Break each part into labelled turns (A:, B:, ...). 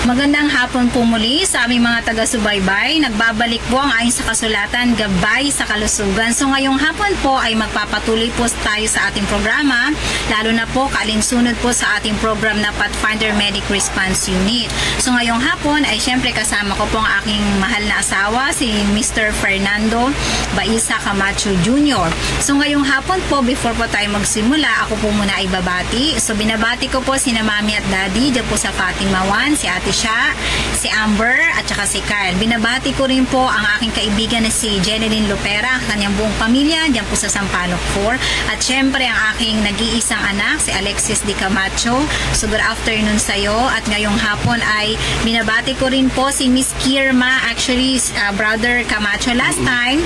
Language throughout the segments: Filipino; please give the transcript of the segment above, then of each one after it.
A: Magandang hapon po muli sa aming mga taga-subaybay. Nagbabalik po ang ayon sa kasulatan, Gabay sa Kalusugan. So ngayong hapon po ay magpapatuloy po tayo sa ating programa, lalo na po kaalinsunod po sa ating program na Pathfinder Medic Response Unit. So ngayong hapon ay syempre kasama ko po ang aking mahal na asawa, si Mr. Fernando Baisa Camacho Jr. So ngayong hapon po, before po tayo magsimula, ako po muna ay babati. So binabati ko po sina Mami at Daddy dyan po sa Fatima 1, si Ate siya, si Amber at saka si Kyle. Binabati ko rin po ang aking kaibigan na si Jeneline Lopera, kanyang buong pamilya dyan po sa Sampaloc 4. At syempre ang aking nag-iisang anak, si Alexis Di Camacho. So good afternoon sa iyo. At ngayong hapon ay binabati ko rin po si Miss Kirma, actually brother Camacho. Last time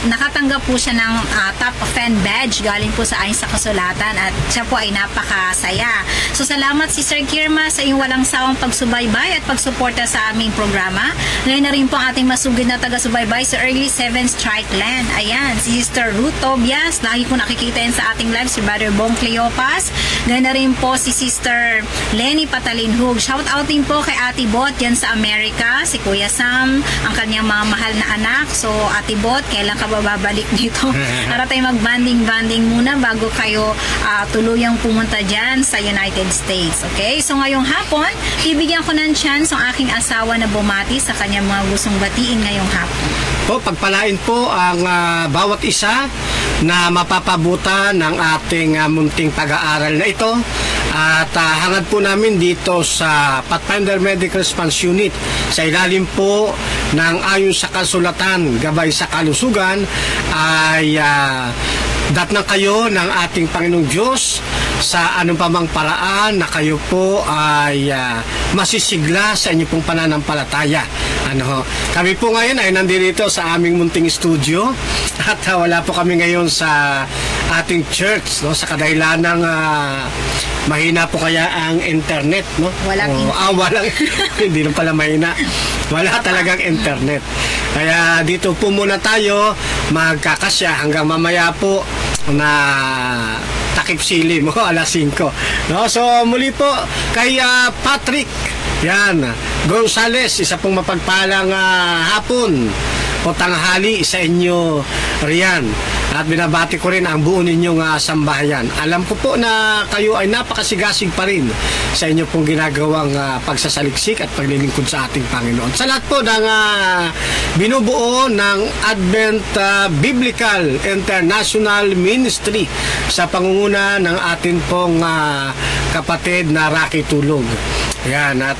A: nakatanggap po siya ng top fan badge galing po sa ayon sa kasulatan at siya po ay napakasaya. So salamat si Sir Kirma sa iyong walang sawang pagsubaybay at pagsuporta sa aming programa. Ngayon na rin po ang ating masugid na taga-subaybay sa Early 7 Strike Land. Ayan, si Sister Ruth Tobias. Lagi po nakikita yan sa ating live, si Brother Bong Cleopas. Ngayon na rin po si Sister Lenny Patalinhug. Shout out din po kay Ate Bot yan sa Amerika, si Kuya Sam, ang kanyang mga mahal na anak. So Ate Bot, kailan ka babalik dito? Para tayo mag-banding muna bago kayo tuluyang pumunta dyan sa United States. Okay? So ngayong hapon, bibigyan ko ng chance ang aking asawa na bumati sa kanyang mga gustong batiin ngayong hapon.
B: Po, pagpalain po ang bawat isa na mapapabutan ng ating munting pag-aaral na ito. At hangad po namin dito sa Pathfinder Medical Response Unit sa ilalim po ng ayon sa kasulatan, Gabay sa Kalusugan ay datnan kayo ng ating Panginoong Diyos sa anong pamang paraan na kayo po ay masisigla sa inyong pong pananampalataya. Kami po ngayon ay nandito sa aming munting studio at wala po kami ngayon sa ating church, no, sa kadahilan ng mahina po kaya ang internet, no?
A: Walang
B: hindi na pala mahina. Wala talagang internet. Kaya dito po muna tayo magkakasya hanggang mamaya po na takip sili mo alas 5. No? So muli po kay Patrick yan Gonzales, isa pong mapagpalang hapon o tanghali sa inyo riyan. At binabati ko rin ang buo ninyong sambahayan. Alam ko po na kayo ay napakasigasig pa rin sa inyo pong ginagawang pagsasaliksik at paglilingkod sa ating Panginoon. Sa lahat po ng binubuo ng Advent Biblical International Ministry sa pangunguna ng atin pong kapatid na Rocky Tulog. Yan, at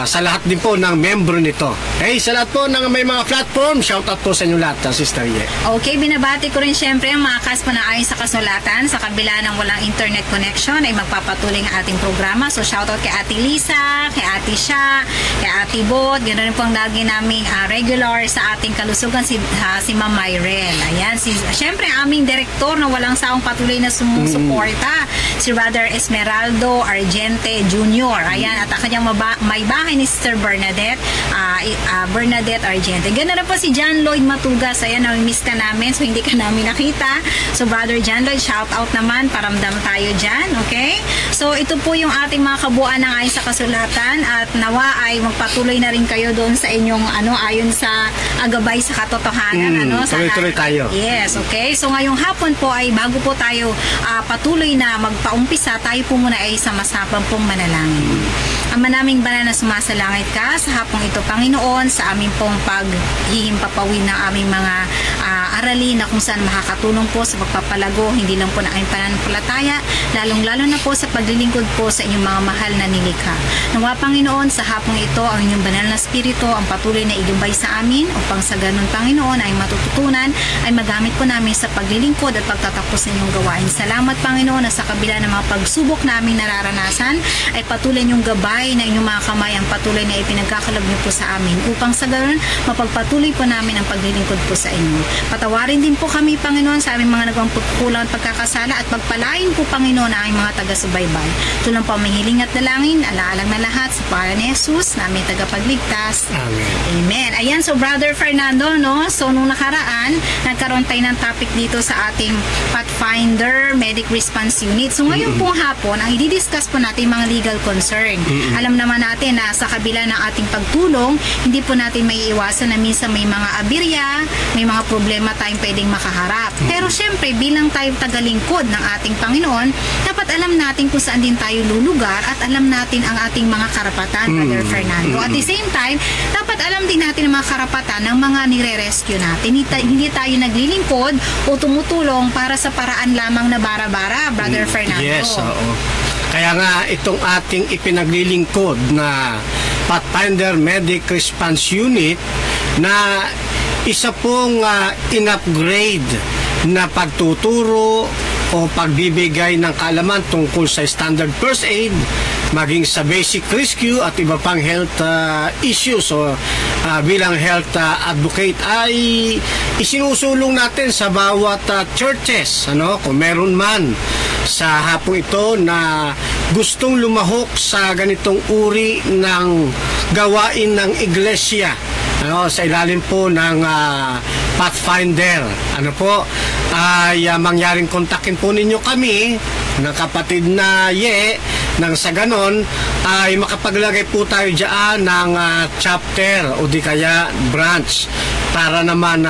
B: sa lahat din po ng membro nito. Okay, sa lahat po ng may mga platform, shoutout po sa inyo lahat, Sister Ye.
A: Okay, binabati ko rin syempre ang mga kaspo na ayon sa kasulatan. Sa kabila ng walang internet connection ay magpapatuloy ang ating programa. So shoutout kay Ate Lisa, kay Ate Sha, kay Ate Bot. Ganoon rin po ang lagi naming regular sa ating kalusugan si Ma'am Myrel. Ayan, syempre aming direktor na walang saong patuloy na sumusuporta, si Brother Esmeraldo Argente Jr. Ayan, at ang kanyang may bahay ni Sister Bernadette Argente. Ganoon rin po si John Lloyd Matugas. Ayan, miss ka namin, so hindi ka namin nakita. So Brother John Lloyd, shout out naman, paramdam tayo dyan, okay? So ito po yung ating mga kabuuan ng ayon sa kasulatan, at nawa ay magpatuloy na rin kayo doon sa inyong ayon sa gabay sa katotohanan.
B: Tuloy-tuloy tayo.
A: Yes, okay? So ngayong hapon po ay bago po tayo patuloy na magpaumpisa, tayo po muna ay sama-sapang pong manalangin. Ama naming banal na sumasalangit ka sa hapong ito, Panginoon, sa aming pong paghihimpapawin ng aming mga aralin na kung saan makakatulong po sa pagpapalago, hindi lang po na aming pananampalataya, lalong-lalo na po sa paglilingkod po sa inyong mga mahal na nilikha. Nawa, Panginoon, sa hapong ito, ang inyong banal na spirito ang patuloy na igabay sa amin, upang sa ganun, Panginoon, ay matututunan, ay magamit po namin sa paglilingkod at pagtatapos sa inyong gawain. Salamat, Panginoon, na sa kabila ng mga pagsubok namin nararanasan, ay patuloy niyong gabay na inyong mga kamay ang patuloy na ipinagkakalab niyo po sa amin, upang sa ganun, mapagpatuloy po namin ang paglilingkod po sa inyo. Patawarin din po kami, Panginoon, sa aming mga nagawang pagkukulang at pagkakasala, at pagpalain po, Panginoon, ang aming mga taga-subaybay. Tulang po mahiling at dalangin, alaalang na lahat sa pangalan ni Jesus, namin tagapagligtas.
B: Amen.
A: Amen. Ayan, so Brother Fernando, no? So nung nakaraan, nagkaroon tayo ng topic dito sa ating Pathfinder Medic Response Unit. So ngayon pong hapon, ang i-discuss po natin mga legal concern. Alam naman natin na sa kabila ng ating pagtulong, hindi po natin may iwasan na minsan may mga abirya, may mga problema tayong pwedeng makaharap. Pero syempre, bilang tayo tagalingkod ng ating Panginoon, dapat alam natin kung saan din tayo lulugar, at alam natin ang ating mga karapatan, Brother Fernando. At the same time, dapat alam din natin ang mga karapatan ng mga nire-rescue natin. Hindi tayo naglilingkod o tumutulong para sa paraan lamang na bara-bara, Brother Fernando.
B: Yes, oo. Kaya nga itong ating ipinaglilingkod na Pathfinder Medic Response Unit na isa pong in-upgrade na pagtuturo o pagbibigay ng kaalaman tungkol sa standard first aid, maging sa basic rescue at iba pang health issues. So bilang health advocate ay isinusulong natin sa bawat churches, kung meron man sa hapong ito na gustong lumahok sa ganitong uri ng gawain ng iglesia, sa ilalim po ng Pathfinder, ay mangyaring kontakin po ninyo kami ng kapatid na Ye, nang sa ganon ay makapaglagay po tayo dyan ng chapter o di kaya branch, para naman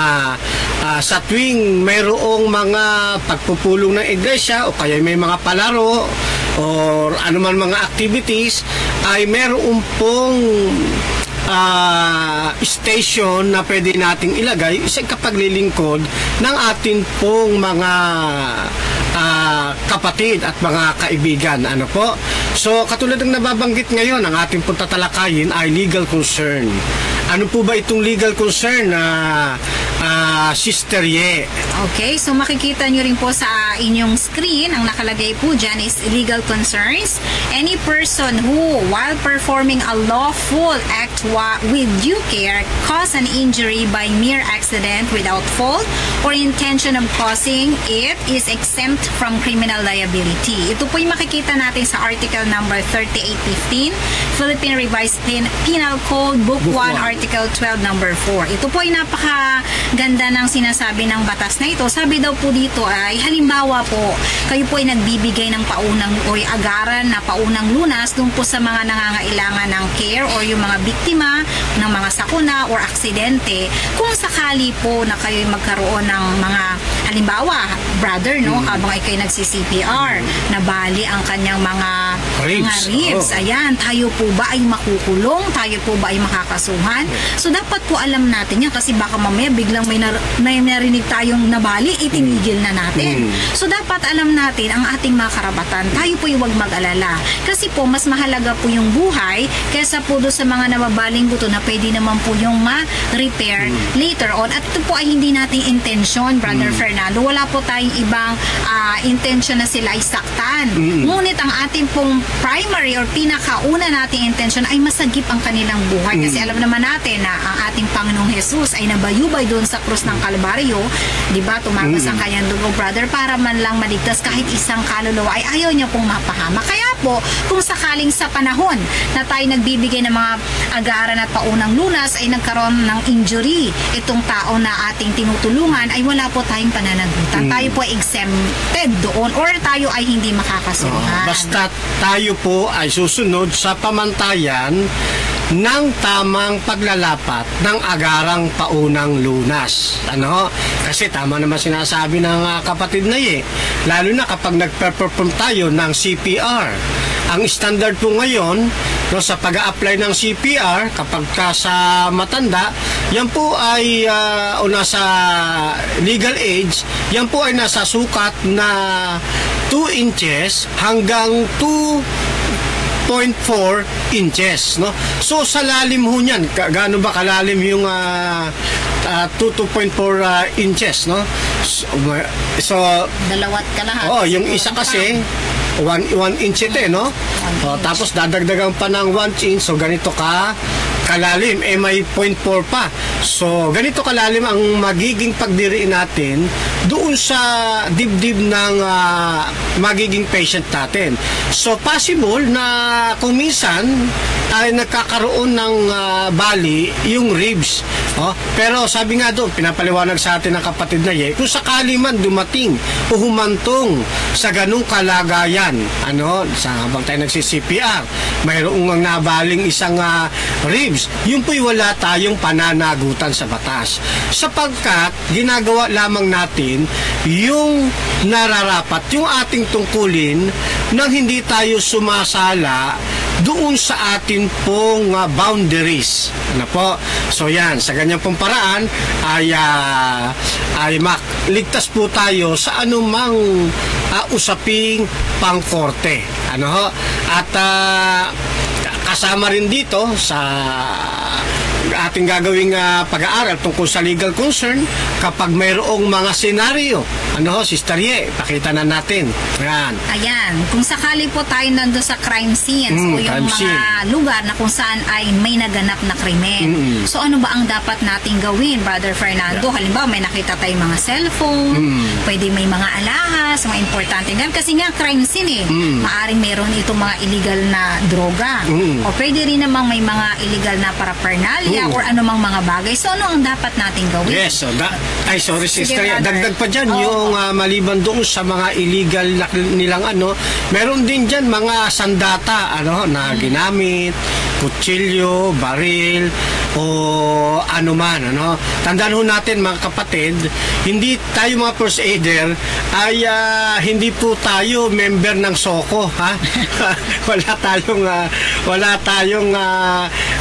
B: sa tuwing mayroong mga pagpupulong ng iglesia o kaya may mga palaro or anuman mga activities, ay mayroong pong station na pwede nating ilagay sa kapaglilingkod ng atin pong mga kapatid at mga kaibigan. So katulad ng nababanggit ngayon, ang ating pong tatalakayin ay legal concern. Ano po ba itong legal concern na Sister Ye?
A: Okay, so makikita nyo rin po sa inyong screen, ang nakalagay po dyan is legal concerns. Any person who, while performing a lawful act with due care, cause an injury by mere accident without fault or intention of causing it, is exempt from criminal liability. Ito po yung makikita natin sa article number 3815, Philippine Revised Penal Code, Book 1, Article 12, number 4. Ito po ay napakaganda ng sinasabi ng batas na ito. Sabi daw po dito ay, halimbawa po, kayo po ay nagbibigay ng paunang o agaran na paunang lunas dun po sa mga nangangailangan ng care or yung mga biktima biktima ng mga sakuna or aksidente, kung sakali po na kayo magkaroon ng mga halimbawa, brother, no, habang ikay nagsi-CPR, nabali ang kanyang mga ribs. Ayan, tayo po ba ay makukulong? Tayo po ba ay makakasuhan? So, dapat po alam natin yan kasi baka mamaya biglang may narinig tayong nabali, itinigil na natin. So, dapat alam natin ang ating mga karapatan. Tayo po huwag mag-alala. Kasi po, mas mahalaga po yung buhay kaysa po doon sa mga nababaling buto na pwede naman po yung ma-repair later on. At ito po ay hindi nating intention, Brother Fernando. Wala po tayong ibang intention na sila ay saktan. Ngunit ang ating pong primary or pinakauna nating intention ay masagip ang kanilang buhay. Kasi alam naman natin na ang ating Panginoong Jesus ay nabayubay doon sa krus ng Kalbaryo. Diba? Tumagas ang kanyang dugo, brother, para man lang maligtas kahit isang kaluluwa ay ayaw niya pong mapahama. Kaya po, kung sakaling sa panahon na tayo nagbibigay ng mga agaran at paunang lunas ay nagkaroon ng injury itong tao na ating tinutulungan, ay wala po tayong pananagutan. Tayo po exempted doon or tayo ay hindi makakasuhan.
B: Basta tayo po ay susunod sa pamantayan ng tamang paglalapat ng agarang paunang lunas. Ano? Kasi tama naman sinasabi ng kapatid na lalo na kapag nagpe-perform tayo ng CPR. Ang standard po ngayon, no, sa pag-a-apply ng CPR kapag ka sa matanda, yan po ay o nasa legal age, yan po ay nasa sukat na 2 inches hanggang 2.4 inches, no? So sa lalim ho niyan, gaano ba kalalim yung 2.4 inches, no? So
A: dalawat kalahati.
B: yung isa kasi 1 inch ito, no? Tapos dadagdagan pa ng 1 inch, so ganito ka kalalim, may 0.4 pa. So, ganito kalalim ang magiging pagdiriin natin doon sa dibdib ng magiging patient natin. So, possible na kung minsan ay nagkakaroon ng bali yung ribs. Pero sabi nga doon, pinapaliwanag sa atin ng kapatid na kung sakali man dumating o humantong sa ganung kalagayan, habang tayo nagsi-CPR, mayroong nabaling isang ribs, yun po'y wala tayong pananagutan sa batas. Sapagkat ginagawa lamang natin yung nararapat, yung ating tungkulin nang hindi tayo sumasala doon sa atin pong boundaries. So yan, sa ganyan pong paraan ay ligtas po tayo sa anumang usaping pangkorte. At kasama rin dito sa ating gagawing pag-aaral tungkol sa legal concern kapag mayroong mga senaryo. Sister Ye, pakita na natin.
A: Ayan, kung sakali po tayo nandun sa crime scenes o yung mga lugar na kung saan ay may naganap na krimen. So ano ba ang dapat nating gawin, Brother Fernando? Halimbawa, may nakita tayong mga cellphone, pwede may mga alahas, mga importante yan. Kasi nga, crime scene maaring meron itong mga illegal na droga. O pwede rin namang may mga illegal na paraphernalia or anumang mga bagay. So ano ang dapat nating gawin?
B: Yes, sorry sister, dagdag pa dyan yung maliban doon sa mga illegal nilang meron din dyan mga sandata na ginamit, kutsilyo, baril o anuman. Tandaan ho natin mga kapatid, hindi tayo mga first aider ay hindi po tayo member ng SOCO, wala tayong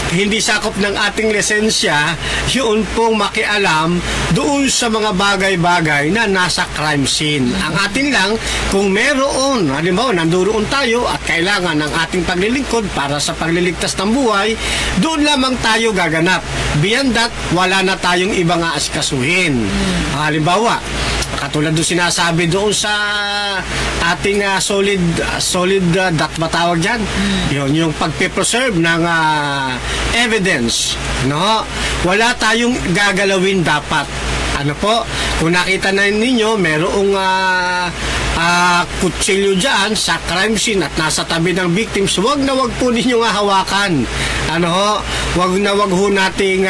B: hindi sakop ng ating lisensya yun pong makialam doon sa mga bagay-bagay na nasa crime scene. Ang atin lang, kung meron, halimbawa, nandoon tayo at kailangan ng ating paglilingkod para sa pagliligtas ng buhay, doon lamang tayo gaganap. Beyond that, wala na tayong ibang aasikasuhin. Halimbawa, katulad doon sinasabi doon sa ating solid dat matawag dyan, yun, yung pagpipreserve ng evidence, wala tayong gagalawin dapat. Kung nakita na ninyo, merong kutsilyo dyan sa crime scene at nasa tabi ng victims, wag na wag po ninyong hawakan. Wag na wag ho nating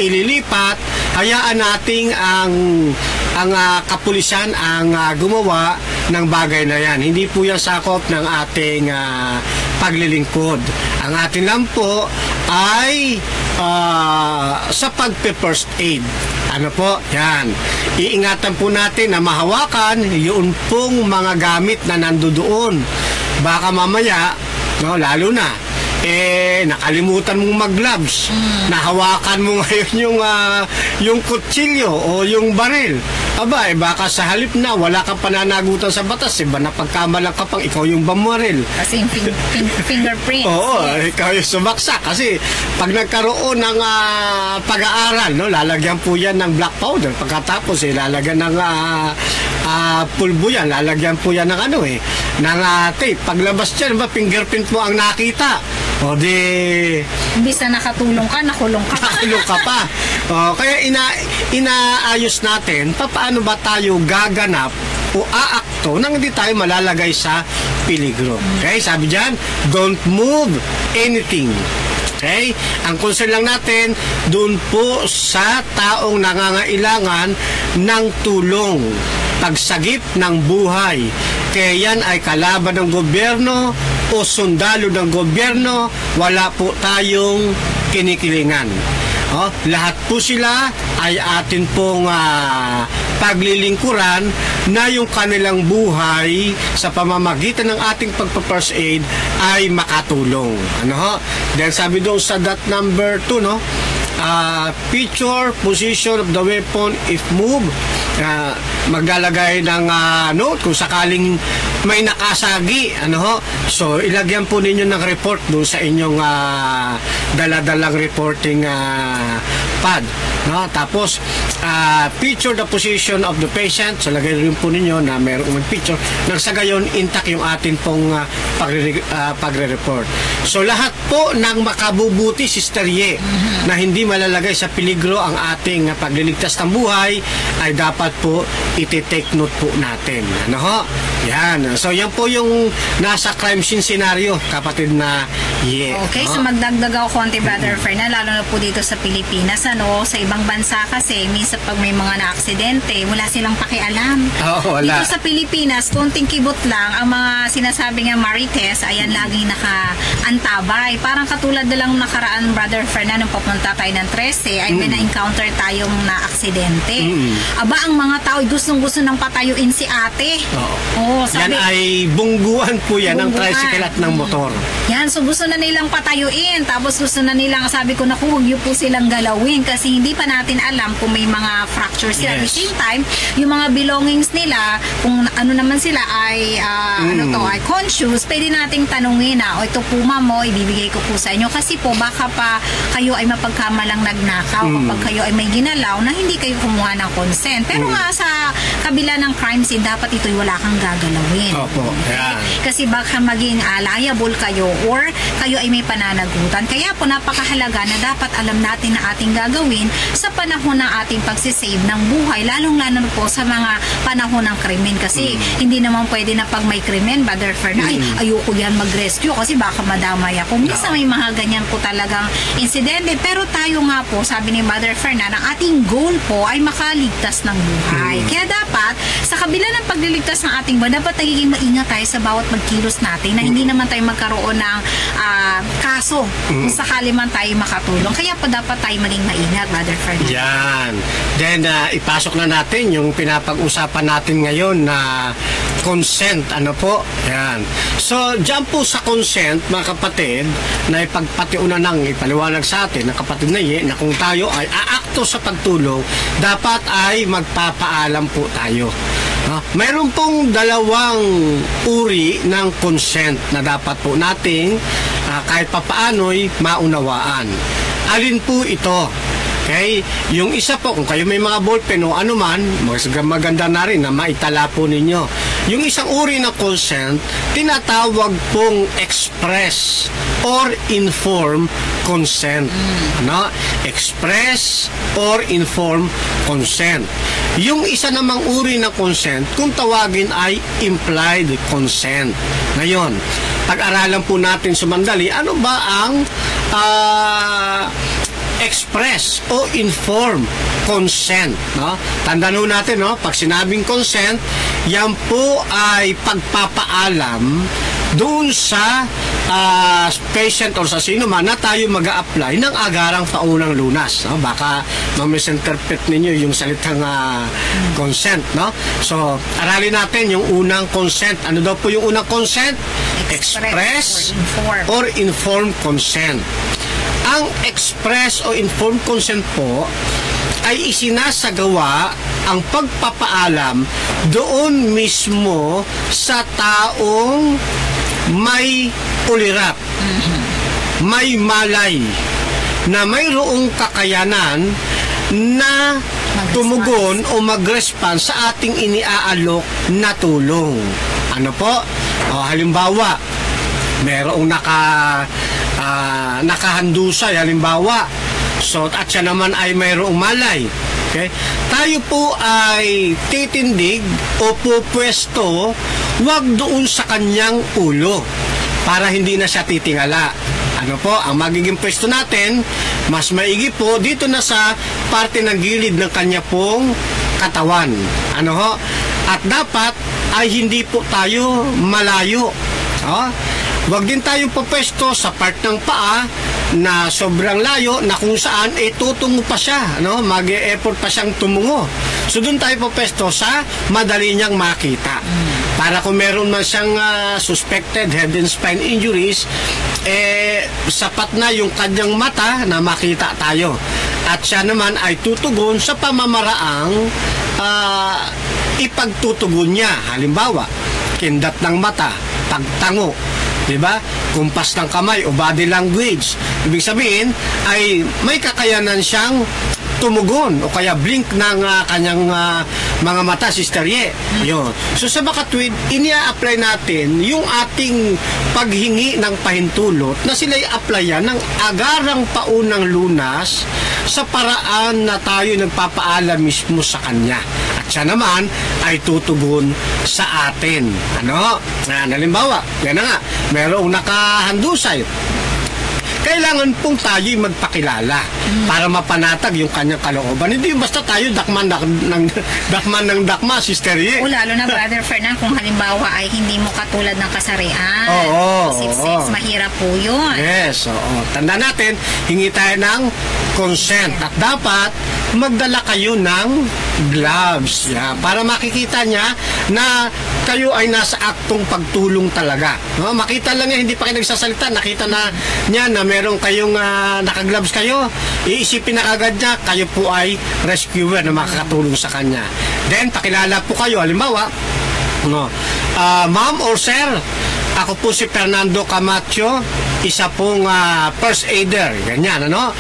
B: ililipat. Hayaan nating ang kapulisan ang gumawa ng bagay na yan. Hindi po yan sakop ng ating paglilingkod. Ang atin lang po ay sa pagpe-first aid. Ano po? Yan. Iingatan po natin na mahawakan yung pong mga gamit na nandoon. Baka mamaya, no, lalo na, nakalimutan mong mag-gloves. Nahawakan mo ngayon yung kutsilyo o yung baril. Aba, baka sa halip na wala kang pananagutan sa batas, napagkamalang ka pang ikaw yung bamaril.
A: Kasi yung fingerprints.
B: Oo, ikaw yung sumaksak. Kasi pag nagkaroon ng pag-aaral, no, lalagyan po yan ng black powder. Pagkatapos, lalagyan ng pulbo yan. Lalagyan po yan ng ng tape. Paglabas dyan, fingerprint mo ang nakita. O di...
A: Imbis na nakatulong ka, nakulong ka.
B: Nakulong ka pa. Kaya inaayos natin, paano ba tayo gaganap o aakto nang hindi tayo malalagay sa peligro. Okay? Sabi dyan, don't move anything. Okay? Ang concern lang natin, doon po sa taong nangangailangan ng tulong, pagsagip ng buhay. Kaya yan ay kalaban ng gobyerno o sundalo ng gobyerno, wala po tayong kinikilingan. Lahat po sila ay atin pong paglilingkuran na yung kanilang buhay sa pamamagitan ng ating pagpa-first aid ay makatulong. Then sabi doon sa number 2, no? Picture position of the weapon if moved. Maglalagay ng note kung sakaling may nakasagi. So ilagyan po ninyo ng report doon sa inyong daladalang reporting pad. Tapos picture the position of the patient. So lagay rin po ninyo na mayroong picture nang sa gayon intact yung atin pong pagre-report. So lahat po ng makabubuti, Sister Ye, na hindi malalagay sa peligro ang ating pagliligtas ng buhay ay dapat po iti-take note po natin. Yan. So yan po yung nasa crime scene scenario, kapatid na Ye.
A: Okay, so magdagdag ako konti, Brother Fernan, lalo na po dito sa Pilipinas. Sa ibang bansa kasi, minsan pag may mga na-aksidente, wala silang pakialam.
B: Wala.
A: Dito sa Pilipinas, konting kibot lang, ang mga sinasabi nga marites, ayan, laging naka-antabay. Parang katulad na lang nakaraan, Brother Fernan, nung papunta tayo ng 13, ay may na-encounter tayong na-aksidente. Aba, ang mga tao gustong-gusto nang patayuin si ate. Sabi, yan
B: ay bungguan po yan ng tricycle at ng motor.
A: Yan, so gusto na nilang patayuin. Tapos gusto na nilang, sabi ko, naku, huwag niyo po silang galawin kasi hindi pa natin alam kung may mga fractures sila. At the same time, yung mga belongings nila, kung ano naman sila ay ay conscious, pwede nating tanungin ito po ma'am, ibibigay ko po sa inyo kasi po baka pa kayo ay mapagkamalang nagnakaw kapag kayo ay may ginalaw na hindi kayo kumuha ng consent. Pero nga sa kabila ng crime scene, dapat ito'y wala kang gagalawin.
B: Opo. Yeah.
A: Kasi baka maging liable kayo or kayo ay may pananagutan. Kaya po napakahalaga na dapat alam natin na ating gagawin sa panahon ng ating pagsisave ng buhay, lalong-lalo po sa mga panahon ng krimen. Kasi hindi naman pwede na pag may krimen, Brother Fernan, ayoko yan mag-rescue kasi baka madamay ako. Minsan may mga ganyan po talagang insidente. Pero tayo nga po, sabi ni Brother Fernan, ang ating goal po ay makaligtas ng buhay. Kaya dapat, sa kabila ng pagliligtas ng ating buhay, dapat nagiging maingat tayo sa bawat magkilos natin na hindi naman tayo magkaroon ng kaso kung sakali man tayo makatulong. Kaya pa dapat tayo maging maingat, Brother Fernan.
B: Yan. Then, ipasok na natin yung pinapag-usapan natin ngayon na consent. Yan. So, dyan po sa consent, mga kapatid, na ipagpatiuna nang ipaliwanag sa atin ng kapatid na Ye, na kung tayo ay aakto sa pagtulong, dapat ay magpapaalam po tayo. Mayroon pong dalawang uri ng consent na dapat po nating kahit papaano'y maunawaan. Alin po ito? Okay? Yung isa po, kung kayo may mga ballpen o anuman, maganda na rin na maitala po ninyo. Yung isang uri ng consent, tinatawag pong express or informed consent. Express or informed consent. Yung isa namang uri ng consent, kung tawagin ay implied consent. Ngayon, pag-aralan po natin sumandali, ano ba ang express o inform consent. Tandaan natin, pag sinabing consent, yan po ay pagpapaalam doon sa patient or sa sino man na tayo mag-a-apply ng agarang paunang lunas. No? Baka ma-misinterpret ninyo yung salitang consent. No? So, aralin natin yung unang consent. Ano daw po yung unang consent? Express or informed consent. Ang express o informed consent po ay isinasagawa ang pagpapaalam doon mismo sa taong may ulirap, may malay, na mayroong kakayanan na tumugon o mag-respond sa ating iniaalok na tulong. Ano po? Halimbawa, mayroong nakahandusay, halimbawa, so, at siya naman ay mayroong malay. Okay? Tayo po ay titindig o pupwesto wag doon sa kanyang ulo para hindi na siya titingala. Ano po, ang magiging pwesto natin, mas maigi po dito na sa parte ng gilid ng kanya pong katawan. Ano ho? At dapat ay hindi po tayo malayo. Wag din tayong pupwesto sa part ng paa na sobrang layo na kung saan tutungo pa siya, no? Mag-e-effort pa siyang tumungo. So doon tayo pupwesto sa madali niyang makita. Para kung meron man siyang suspected head and spine injuries, sapat na yung kanyang mata na makita tayo. At siya naman ay tutugon sa pamamaraang ipagtutugon niya. Halimbawa, kindat ng mata, pagtango, diba? Kumpas ng kamay o body language. Ibig sabihin ay may kakayanan siyang tumugon o kaya blink ng kanyang mga mata, Sister Ye. Yun. So sa makatwid, inia-apply natin yung ating paghingi ng pahintulot na sila'y applyan ng agarang paunang lunas sa paraan na tayo nagpapaalam mismo sa kanya. At siya naman ay tutugon sa atin. Ano? Halimbawa, yan na nga, mayroong nakahandusay. Kailangan pong tayo'y magpakilala para mapanatag yung kanyang kalooban. Hindi basta tayo dakman ng dakma, Sister Ye.
A: O lalo na, Brother Fernan, kung halimbawa ay hindi mo katulad ng kasarian. Sip-sip, mahirap po yun.
B: Yes, oo. Tanda natin, hingi tayo ng consent. At dapat magdala kayo ng gloves. Para makikita niya na kayo ay nasa aktong pagtulong talaga. No? Makita lang niya, hindi pa kayo nagsasalita. Nakita na niya na meron kayong nakagloves kayo. Iisipin na agad niya, kayo po ay rescuer na makakatulong sa kanya. Then, pakilala po kayo. Halimbawa, ma'am or sir, ako po si Fernando Camacho, isa pong first aider. Ganyan, ano?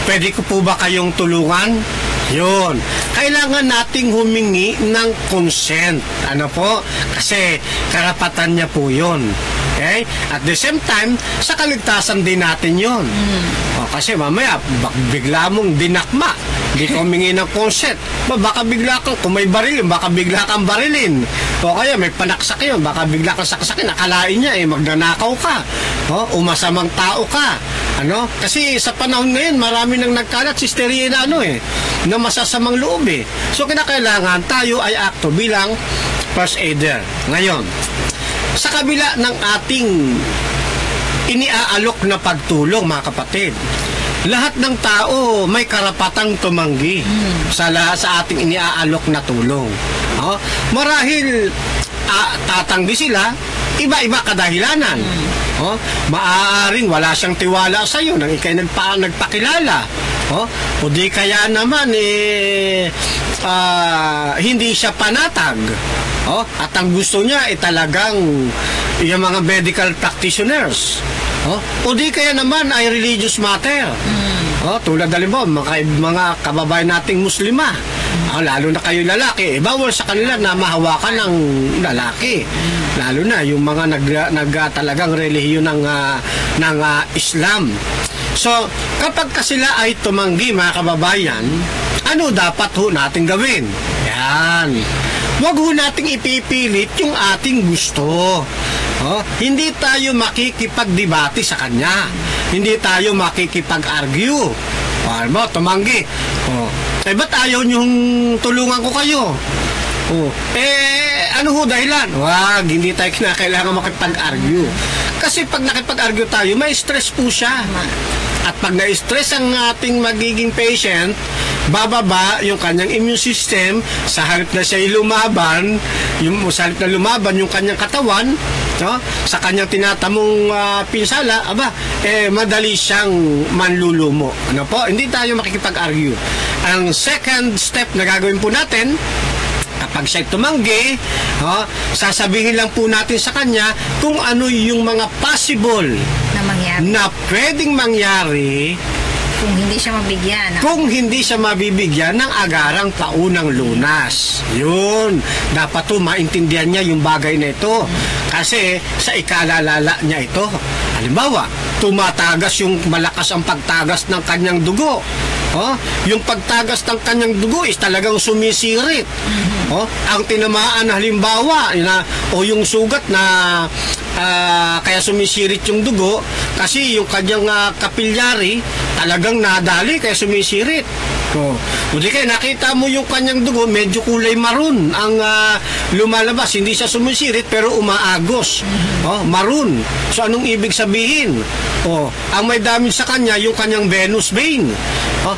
B: Pwede ko po ba kayong tulungan? Yun. Kailangan nating humingi ng consent. Ano po? Kasi karapatan niya po yun. Okay? At the same time, sa kaligtasan din natin yun. Kasi mamaya, bigla mong dinakma. Hindi ka humingi ng consent. Baka bigla kang, kung may barilin, baka bigla kang barilin. O kaya may panaksak yun, baka bigla kang saksakin. Akalain niya, magnanakaw ka. O masamang tao ka. Ano? Kasi sa panahon ngayon, marami nang nagkalat, Sister Ye, na na masasamang loob eh. So kinakailangan tayo ay akto bilang first aider. Ngayon, sa kabila ng ating iniaalok na pagtulong, mga kapatid, lahat ng tao may karapatang tumanggi sa ating iniaalok na tulong. Marahil tatanggi sila, iba-iba kadahilanan. Maaaring wala siyang tiwala sa iyo nang ikay nagpakilala. O di kaya naman hindi siya panatag. At ang gusto niya talagang yung mga medical practitioners. O di kaya naman ay religious matter. Tulad halimbawa mga kababayan nating Muslima. Lalo na kayo lalaki, bawal sa kanila na mahawakan ng lalaki. Lalo na yung mga talagang relihiyon ng Islam. So, kapag sila ay tumanggi, mga kababayan, ano dapat ho natin gawin? Yan. Huwag ho nating ipipilit yung ating gusto. Hindi tayo makikipagdebate sa kanya. Hindi tayo makikipag-argue. Tumanggi. Ba't ayaw niyong tulungan ko kayo? ano ho dahilan? Wag, hindi tayo kinakailangan makipag-argue. Kasi pag nakipag-argue tayo, may stress po siya. At pag na-stress ang ating magiging patient, bababa yung kanyang immune system, sa halip na siya lumaban, sa halip na lumaban yung kanyang katawan, no? Sa kanyang tinatamong pinsala, madali siyang manlulumo. Ano po? Hindi tayo makikipag-argue. Ang second step na gagawin po natin, kapag siya tumanggi, sasabihin lang po natin sa kanya kung ano yung mga possible na pwedeng mangyari
A: kung hindi siya mabigyan.
B: Kung hindi siya mabibigyan ng agarang paunang lunas. Yun. Dapat to maintindihan niya yung bagay na ito. Kasi sa ikalalala niya ito. Halimbawa, tumatagas yung malakas ang pagtagas ng kanyang dugo. Yung pagtagas ng kanyang dugo is talagang sumisirit. Ang tinamaan halimbawa o yung sugat na kaya sumisirit yung dugo kasi yung kanyang kapilyari talagang nadali kaya sumisirit. Hindi kaya nakita mo yung kanyang dugo medyo kulay maroon ang lumalabas, hindi siya sumisirit pero umaagos. Maroon. So anong ibig sabihin? Ang may damage sa kanya yung kanyang venous vein.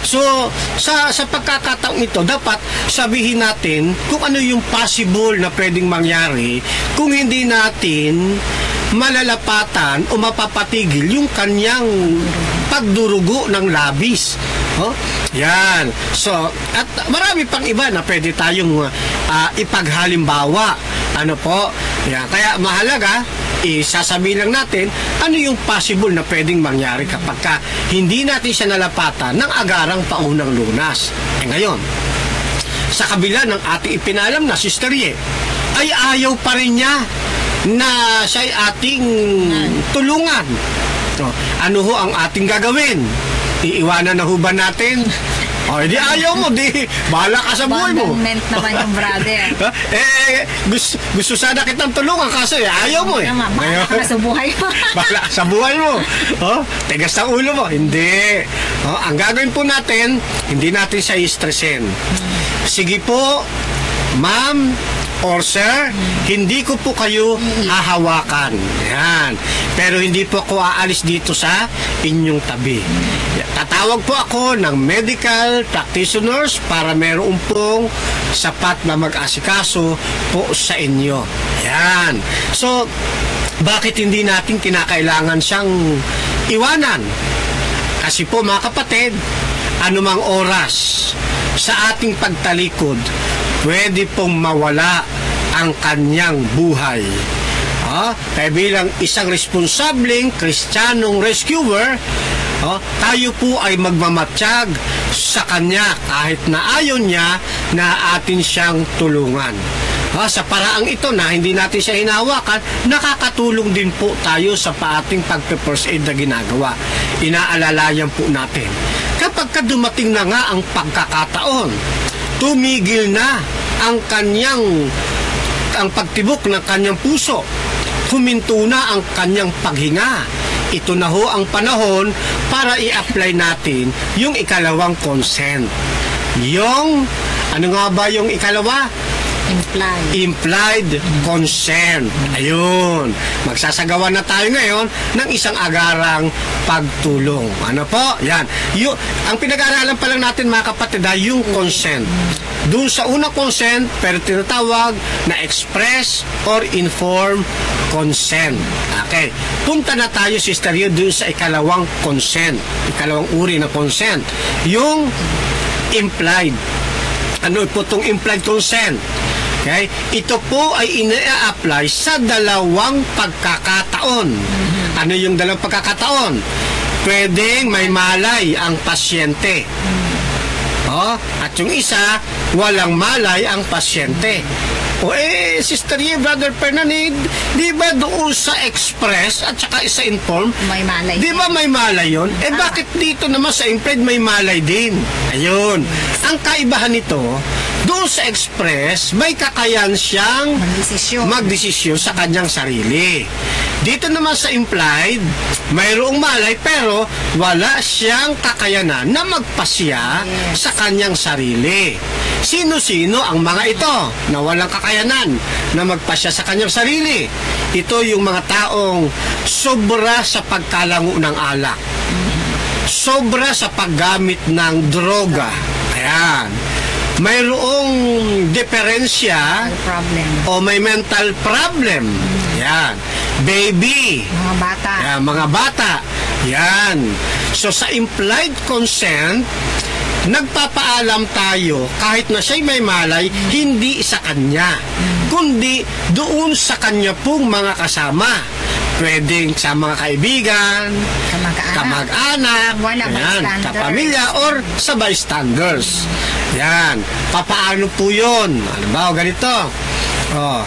B: So sa pagkakataong ito dapat sabihin natin kung ano yung possible na pwedeng mangyari kung hindi natin malalapatan o mapapatigil yung kanyang pagdurugo ng labis. Yan. So, at marami pang iba na pwede tayong ipaghalimbawa. Ano po? Yan. Kaya mahalaga, isasabihin lang natin ano yung possible na pwedeng mangyari kapag hindi natin siya nalapatan ng agarang paunang lunas. Ngayon, sa kabila ng ating ipinalam na Sister Ye, ay ayaw pa rin niya na siya'y ating tulungan. Ano ho ang ating gagawin? Iiwanan na ho ba natin? Di ayaw mo, bahala ka sa buhay mo.
A: Abandonment naman yung brother.
B: Gusto sana kitang tulungan kasi ayaw mo
A: Bahala ka sa buhay mo.
B: Bahala ka sa buhay mo. Tigas ang ulo mo. Hindi. Ang gagawin po natin, hindi natin siya i-stressin. Sige po, ma'am, or sir, hindi ko po kayo hahawakan. Yan. Pero hindi po ako aalis dito sa inyong tabi. Tatawag po ako ng medical practitioners para meron pong sapat na mag-asikaso po sa inyo. Yan. So, bakit hindi natin kinakailangan siyang iwanan? Kasi po mga kapatid, anumang oras sa ating pagtalikod, pwede pong mawala ang kanyang buhay. Kaya bilang isang responsableng Kristiyanong rescuer, tayo po ay magmamatsyag sa kanya kahit na ayaw niya na atin siyang tulungan. Sa paraang ito na hindi natin siya hinahawakan, nakakatulong din po tayo sa ating pagpe-first aid na ginagawa. Inaalalayan po natin. Kapag dumating na nga ang pagkakataon, tumigil na ang pagtibok ng kanyang puso. Huminto na ang kanyang paghinga. Ito na ho ang panahon para i-apply natin yung ikalawang consent. Ano nga ba yung ikalawa? Implied consent. Ayun. Magsasagawa na tayo ngayon ng isang agarang pagtulong. Ano po? Yan. Ang pinag-aaralan pa lang natin mga kapatid ay yung consent. Doon sa unang consent, pero tinatawag na express or informed consent. Okay. Punta na tayo, Sister Yu, doon sa ikalawang consent. Ikalawang uri na consent. Yung implied. Ano po itong implied consent? Okay? Ito po ay ina-apply sa dalawang pagkakataon. Ano yung dalawang pagkakataon? Pwedeng may malay ang pasyente. At yung isa, walang malay ang pasyente. Sister Ye, Brother Fernand, di ba doon sa express at saka sa inform,
A: may malay.
B: Di ba may malay yun? Bakit dito naman sa implied may malay din? Ayun. Ang kaibahan nito, doon sa express, may kakayan siyang magdesisyon sa kanyang sarili. Dito naman sa implied, mayroong malay pero wala siyang kakayanan na magpasya sa kanyang sarili. Sino-sino ang mga ito na walang kakayanan na magpasya sa kanyang sarili? Ito yung mga taong sobra sa pagkalango ng alak, sobra sa paggamit ng droga. Ayan. Mayroong diferensya
A: Problem.
B: o may mental problem. Yan. Baby.
A: Mga bata.
B: Yan, mga bata. Yan. So sa implied consent, nagpapaalam tayo kahit na siya'y may malay, hindi sa kanya, kundi doon sa kanya pong mga kasama. Pwedeng sa mga kaibigan, kamag-anak,
A: Wala
B: yan,
A: bystanders.
B: kapamilya, or sa bystanders. Yan. Papaano po yun? Halimbawa, ganito. Oh.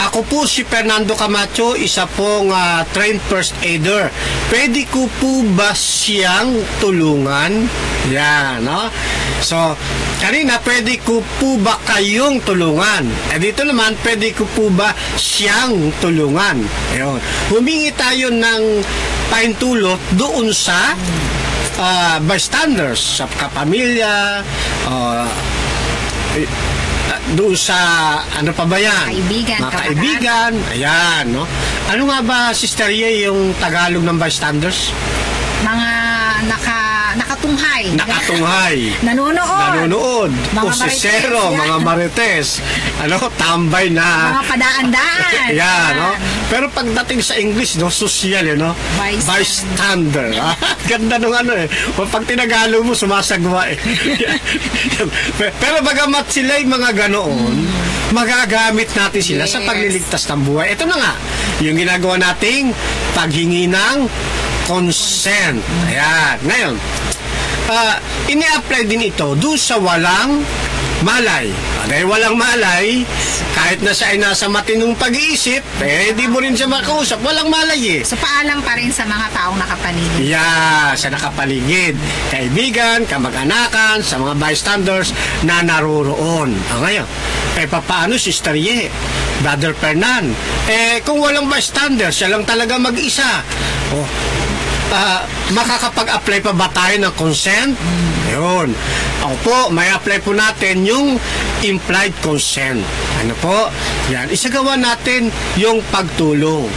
B: Ako po si Fernando Camacho, isa pong trained first aider. Pwede ko po ba siyang tulungan? Yan, no? So, kanina, pwede ko po ba kayong tulungan? Dito naman, pwede ko po ba siyang tulungan? Ayun. Humingi tayo ng paintulot doon sa bystanders, sa kapamilya, doon sa ano pa ba yan?
A: Kaibigan,
B: mga kaibigan. Ayan, no? Ano nga ba, Sister Ye, yung Tagalog ng bystanders?
A: Mga nakatunghay. Nanonood.
B: Mga pusisero,
A: marites,
B: mga marites. Ano, tambay na.
A: Mga padaan-daan.
B: Yan, no? Pero pagdating sa English, no, social, no? Bystander. Ganda nung ano eh. Pag tinagalo mo, sumasagwa eh. Pero bagamat sila yung mga ganoon, magagamit natin sila sa pagliligtas ng buhay. Ito na nga, yung ginagawa nating paghingi ng consent. Ayan. Ngayon, ini-apply din ito doon sa walang malay. Dahil walang malay, kahit na siya ay nasa matinong pag-iisip, di mo rin siya makausap. Walang malay eh.
A: So, paalam pa rin sa mga taong nakapaligid.
B: Yeah, sa nakapaligid. Kaibigan, kamag-anakan, sa mga bystanders na naroroon. Ngayon, paano, Sister Ye? Brother Fernan? Kung walang bystander, siya lang talaga mag-isa. Makakapag-apply pa ba tayo ng consent? Ayun. Ako po, may apply po natin yung implied consent. Ano po? Yan. Isagawa natin yung pagtulong.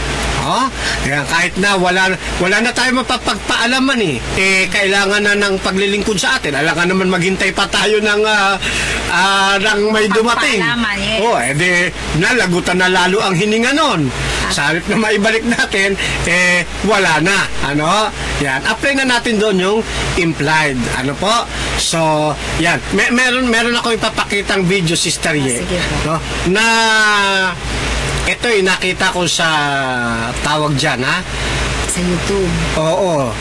B: Yan, kahit na wala na tayo mapapagpaalaman kailangan na ng paglilingkod sa atin. Alangan naman maghintay pa tayo ng may dumating. Nalagutan na lalo ang hininga nun. Sa halip na maibalik natin, wala na. Ano? Yan. Apply na natin doon yung implied. Ano po? So, yan. Meron ako ipapakitang video, Sister Ye. No? Na ito nakita ko sa tawag dyan, ha?
A: Sa YouTube.
B: Oo.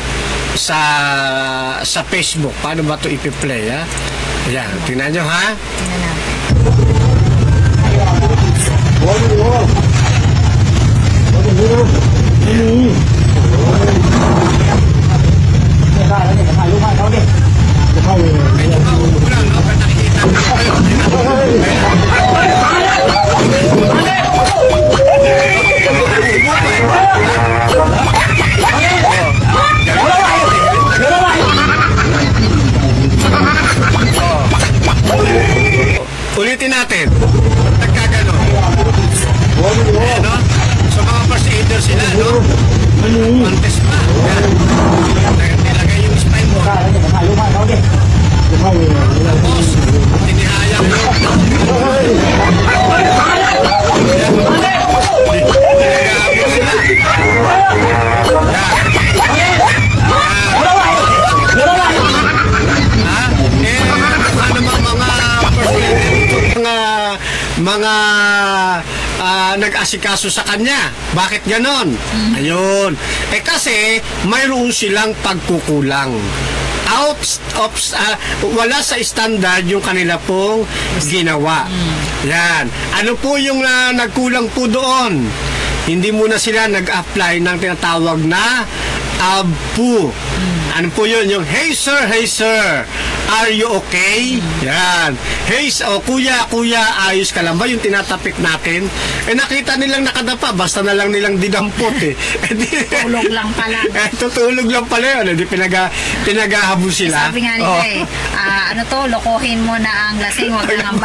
B: Sa Facebook. Paano ba ito ipi-play, ha? Ayan. Tingnan nyo, ha?
A: Tingnan natin.
B: Ulitin natin. Nagkagano. Ano? So mga first aider sila, no? Contest pa. Nilagay yung spine mo. Tapos, tinihayang mo. Nilagay sila. Mga nag-asikaso sa kanya. Bakit ganon? Ayun. Kasi mayroon silang pagkukulang. Wala sa standard yung kanila pong ginawa. Yan. Ano po yung nagkulang po doon? Hindi muna sila nag-apply ng tinatawag na Abu. Ano po yun? Yung, hey sir, are you okay? Yan. Hey, kuya, ayos ka lang ba? Yung tinatapik natin. Nakita nilang nakadapa, basta na lang nilang dinampot
A: Tulog lang pala.
B: Tutulog lang pala yun. Pinaghahabol sila.
A: Sabi nga nila lokohin mo na ang lasing, huwag na ang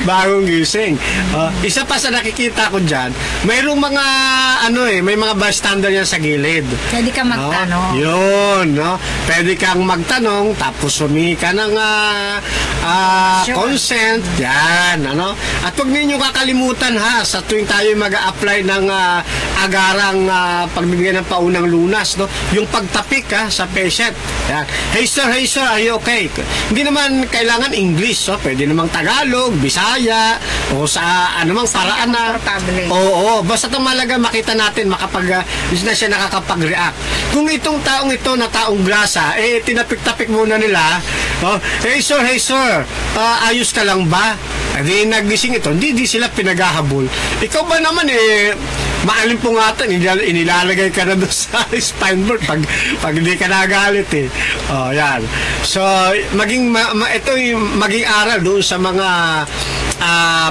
B: bagong gising. Isa pa sa nakikita ko dyan, mayroong mga may mga bystander yan sa gilid.
A: Pwede ka magtanong.
B: Yun, no? Pwede kang magtanong, tapos humingi ka ng consent. Yan, ano? At huwag ninyo kakalimutan sa tuwing tayo mag-a-apply ng agarang pagbibigay ng paunang lunas, no? Yung pagtapik sa patient. Yan. Hey sir, are you okay? Hindi naman kailangan English, pwede namang Tagalog, Bisaya, o sa anumang paraan na. Oo, basta itong malaga makita natin, na siya nakakapag-react. Kung itong taong ito na taong grasa, tinapik-tapik muna nila, hey sir, ayos ka lang ba? Di nagising ito, hindi sila pinaghahabol. Ikaw ba naman maalimpungatan, inilalagay ka na doon sa spine board pag hindi ka nagalit yan. So, ito yung maging aral doon sa mga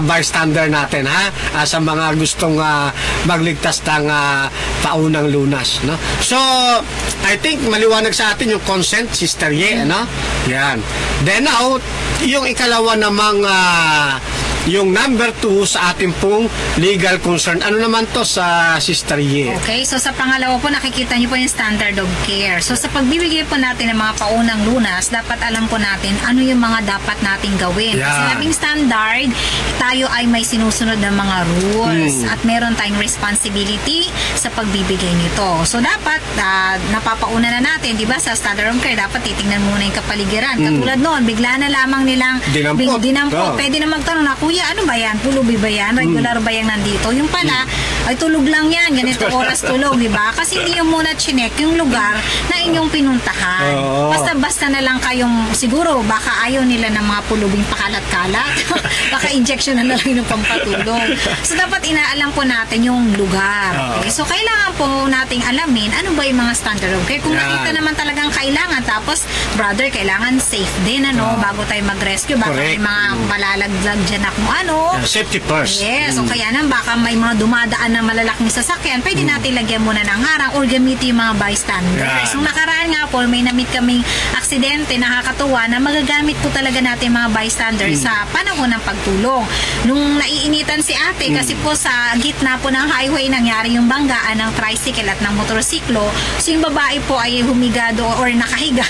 B: bystander natin sa mga gustong magligtas ng paunang lunas, no? So I think maliwanag sa atin yung consent, Sister Ye, no? Yan. Then now yung ikalawa namang yung number 2 sa ating pong legal concern. Ano naman to sa Sister Ye?
A: Okay, so sa pangalawa po nakikita niyo po yung standard of care. So sa pagbibigay po natin ng mga paunang lunas, dapat alam po natin ano yung mga dapat nating gawin.
B: Yeah.
A: Kasi labing standard, tayo ay may sinusunod ng mga rules at meron tayong responsibility sa pagbibigay nito. So dapat napapauna na natin, di ba, sa standard of care, dapat titingnan muna yung kapaligiran. Katulad noon, bigla na lamang nilang dinampot. Pwede na magtanong na, kuya, ano ba yan? Tulubi ba yan? Regular ba yan nandito? Yung pala, ay tulog lang yan. Ganito oras tulog, di ba? Kasi hindi yung muna chinek yung lugar na inyong pinuntahan. Basta-basta na lang kayong, siguro, baka ayaw nila ng mga pulubing pakalat-kalat. Baka injection na lang yung pampatulog. So, dapat inaalam po natin yung lugar. Okay? So, kailangan po nating alamin ano ba yung mga standard of care. Kung nakita naman talagang kailangan, tapos, brother, kailangan safe din, bago tayo mag-rescue. Baka may mga malalaglag dyan na kung ano.
B: Safety first.
A: Yes. So, kaya nang baka may mga dumadaan na malalaking sasakyan, pwede natin lagyan muna ng harang or gamitin yung mga bystanders. So, nakaraan nga po, may namit kaming aksidente, nakakatuwa, na magagamit po talaga natin mga bystanders sa panahon ng pagtulong. Nung naiinitan si ate, kasi po sa gitna po ng highway nangyari yung banggaan ng tricycle at ng motorsiklo. So, yung babae po ay humiga or nakahiga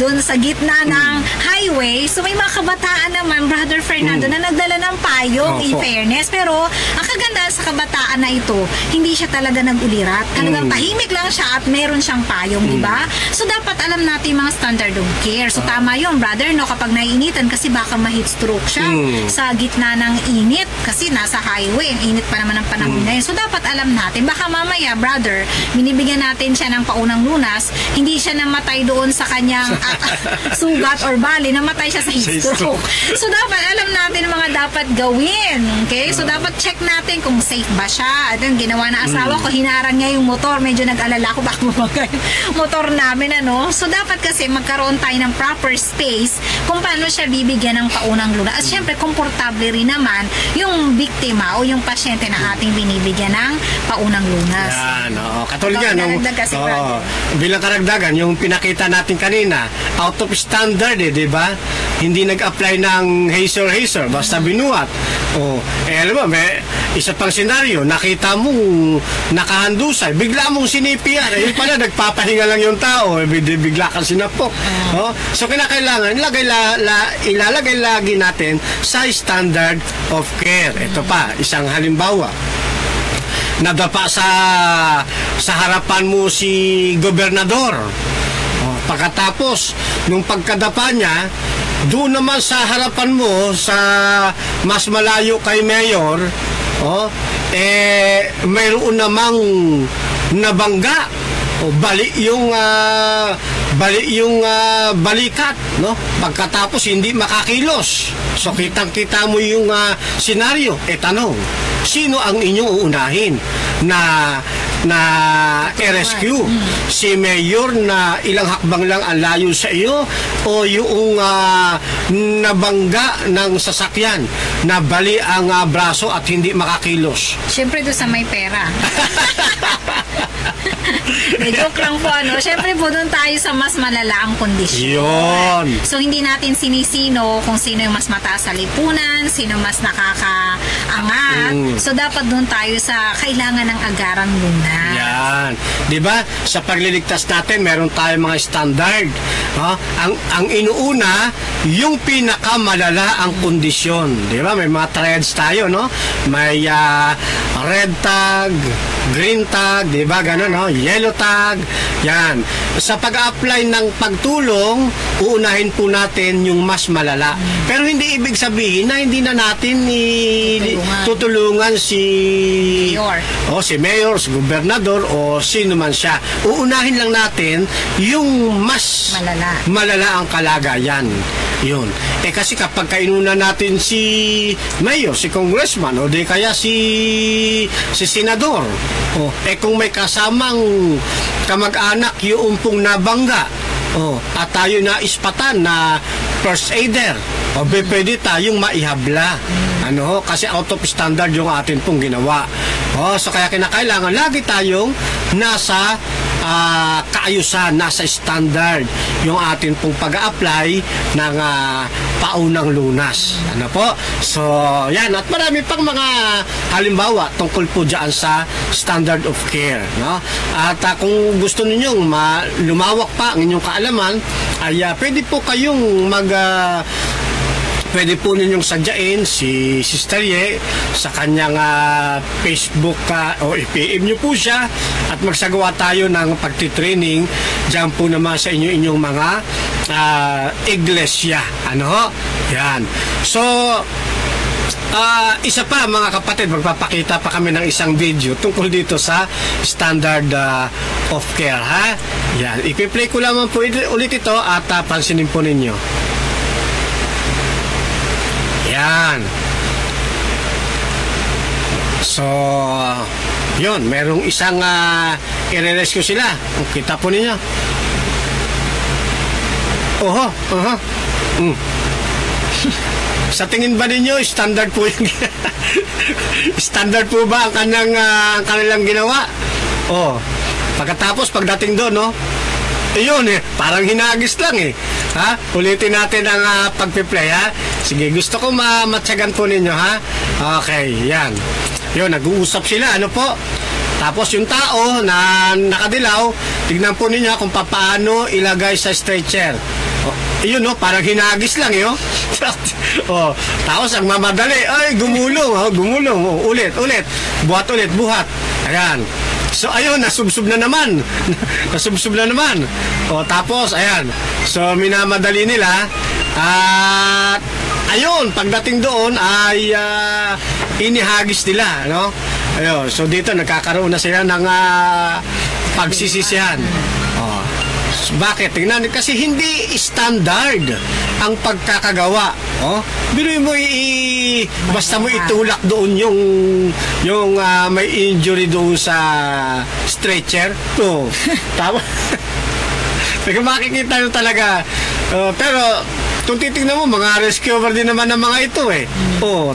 A: doon sa gitna ng highway. So, may mga kabataan naman, Brother Fernando, na nagdala ng payong, in fairness. Pero, ang kagandahan sa kabataan na ito, hindi siya talaga nagulirat. Talagang tahimik lang siya at meron siyang payong, di ba? So, dapat alam natin mga standard of care. So, tama yun, brother, no? Kapag naiinitan, kasi baka ma-heat stroke siya sa gitna ng init. Kasi nasa highway, ang init pa naman ang panahon na yun. So, dapat alam natin. Baka mamaya, brother, binibigyan natin siya ng paunang lunas, hindi siya namatay doon sa kanyang sugat or bali, namatay siya sa heat stroke. So, dapat alam natin mga dapat gawin. Okay? So, dapat check natin kung safe ba siya. At yung ginawa na asawa ko, hinarang niya yung motor. Medyo nag-alala ko baka bumagay motor namin, So, dapat kasi magkaroon tayo ng proper space kung paano siya bibigyan ng paunang lunas. At syempre, komportable rin naman yung biktima o yung pasyente na ating binibigyan ng paunang lunas.
B: Yan, katulad yan. Bilang karagdagan, yung pinakita natin kanina, out of standard, di ba? Hindi nag-apply ng hazer, basta binuhat. Alam mo, may isa pang senaryo, nakita mo nakahandusay, bigla mong sinipian, yung pala nagpapahinga lang yung tao, bigla kang sinapok. So kinakailangan ilalagay lagi natin sa standard of care. Ito pa, isang halimbawa. Nadapa sa harapan mo si gobernador. Pagkatapos nung pagkadapa niya, doon naman sa harapan mo, sa mas malayo kay mayor, mayroon namang nabangga o bali yung balikat, pagkatapos hindi makakilos. So kitang-kita mo yung senaryo. Tanong, sino ang inyong uunahin na na i-rescue? Si Mayor na ilang hakbang lang ang layo sa iyo, o yung nabangga ng sasakyan, na bali ang braso at hindi makakilos?
A: Siyempre doon sa may pera. Joke lang po, ano. Siyempre po doon tayo sa mas malala ang kondisyon.
B: Yun.
A: So hindi natin sinisino kung sino yung mas mataas sa lipunan, sino mas nakakaangat. So dapat doon tayo sa kailangan ng agarang lunas.
B: Yan. 'Di ba? Sa pagliligtas natin, meron tayong mga standard. Ang inuuna, yung pinakamalala ang kondisyon. 'Di ba? May mga triads tayo, no? May red tag, green tag, 'di ba? Ganun, no? Yellow tag. Yan. Sa pag-apply ng pagtulong, uunahin po natin yung mas malala. Pero hindi ibig sabihin na hindi na natin tutulungan si mayor, si gobernador, o sino man siya. Uunahin lang natin yung mas malala ang kalagayan. Yun. Kasi kapag kainuna natin si mayor, si congressman, o di kaya si senador, kung may kasamang kamag-anak yung pong nabangga, at tayo na ispatan na first aider, pwede tayong maihabla. Kasi out of standard yung atin pong ginawa. So kaya kinakailangan lagi tayong nasa kaayusan, nasa standard yung atin pong pag-a-apply ng paunang lunas. So yan, at marami pang mga halimbawa tungkol po dyan sa standard of care, no? At kung gusto ninyong lumawak pa ang inyong kaalaman, ay pwede po kayong pwede po ninyong sadyain si Sister Ye sa kanyang Facebook, o i-PM nyo po siya at magsagawa tayo ng pagtitraining dyan po naman sa inyong mga iglesia. Yan. So, isa pa mga kapatid, magpapakita pa kami ng isang video tungkol dito sa standard of care, ha? Yan. Ipi-play ko lamang po ulit ito at pansinin po ninyo. Yan. So, yun, merong isang i-rescue sila. Kita po ninyo. Sa tingin ba ninyo, standard po yung standard po ba ang kanilang ginawa? Pagkatapos, pagdating doon, no? Yun parang hinagis lang ulitin natin ang pagpiplay, ha? Sige, gusto ko matyagan po ninyo, ha? Okay, yan. Yun, nag-uusap sila, po? Tapos yung tao na nakadilaw, tignan po ninyo kung paano ilagay sa stretcher. Yun, parang hinagis lang, tapos ang mamadali, gumulong, ulit, buhat. Ayan. So ayun, nasubsob na naman. Tapos ayan. So minamadali nila at ayun, pagdating doon ay inihagis nila, no? Ayun, so dito nagkakaroon na sila ng pagsisisihan. Bakit? Tingnan, kasi hindi standard ang pagkakagawa. Biruin mo basta mo itulak doon yung may injury doon sa stretcher. Tama. Makikita nyo talaga. Pero kung titignan mo, mga rescuer din naman ng mga ito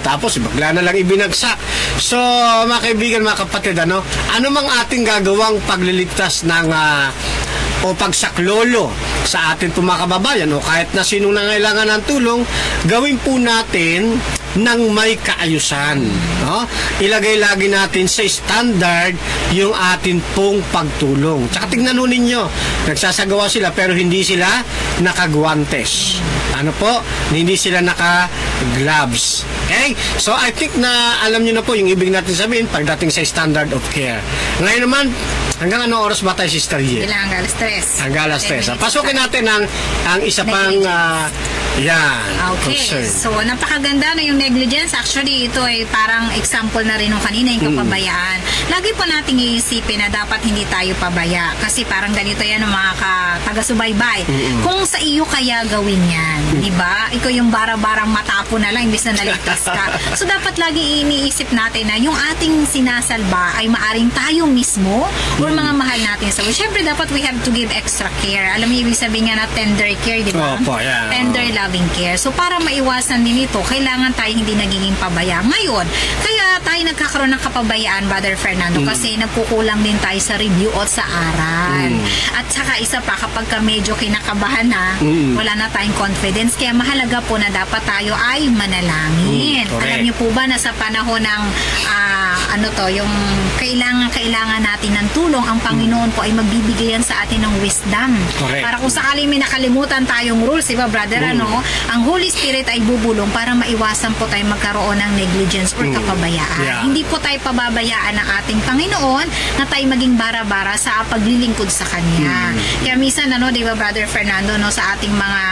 B: tapos bigla na lang ibinagsak. So mga kaibigan, mga kapatid, ano mang ating gagawang pagliligtas ng o pagsaklolo sa atin po mga kababayan, o kahit na sinong nangailangan ng tulong, gawin po natin ng may kaayusan, no? Ilagay lagi natin sa standard yung atin pong pagtulong. Tsaka tingnan nun ninyo, nagsasagawa sila pero hindi sila nakagwantes. Hindi sila naka-gloves. Okay? So I think na alam nyo na po yung ibig natin sabihin pagdating sa standard of care. Ngayon naman, hanggang anong oras ba tayo, Sister Ye?
A: Hanggang alas 3.
B: Hanggang alas 3. Pasukin natin ang isa pang yan.
A: Okay.
B: Concern.
A: So, napakaganda na yung negligence. Actually, ito ay parang example na rin ng kanina, yung kapabayaan. lagi po nating iisipin na dapat hindi tayo pabaya. Kasi parang ganito yan ng mga taga-subaybay. Kung sa iyo kaya gawin yan, di ba? Ikaw yung bara-barang matapo na lang, imbis na naligtas ka. So, dapat lagi iniisip natin na yung ating sinasalba ay maaring tayo mismo or mga mahal natin sa Siyempre, dapat we have to give extra care. Alam mo, ibig sabihin nga na tender care, di ba?
B: Opo, yeah.
A: Tender loving care. So, para maiwasan din ito, kailangan tayo hindi nagiging pabaya. Ngayon, kaya tayo nagkakaroon ng kapabayaan, Brother Fernando, kasi nagkukulang din tayo sa review o sa aral. At saka isa pa, kapag ka medyo kinakabahan na, wala na tayong confidence. Kaya mahalaga po na dapat tayo ay manalangin. Alam niyo po ba na sa panahon ng yung kailangan natin ng tulong, ang Panginoon po ay magbibigay yan sa atin ng wisdom.
B: Correct.
A: Para kung sakali may nakalimutan tayong rules, diba, brother, ang Holy Spirit ay bubulong para maiwasan po tayo magkaroon ng negligence or kapabayaan.
B: Yeah.
A: Hindi po tayo pababayaan ng ating Panginoon na tayo maging bara-bara sa paglilingkod sa Kanya. Kaya minsan, diba, Brother Fernando, sa ating mga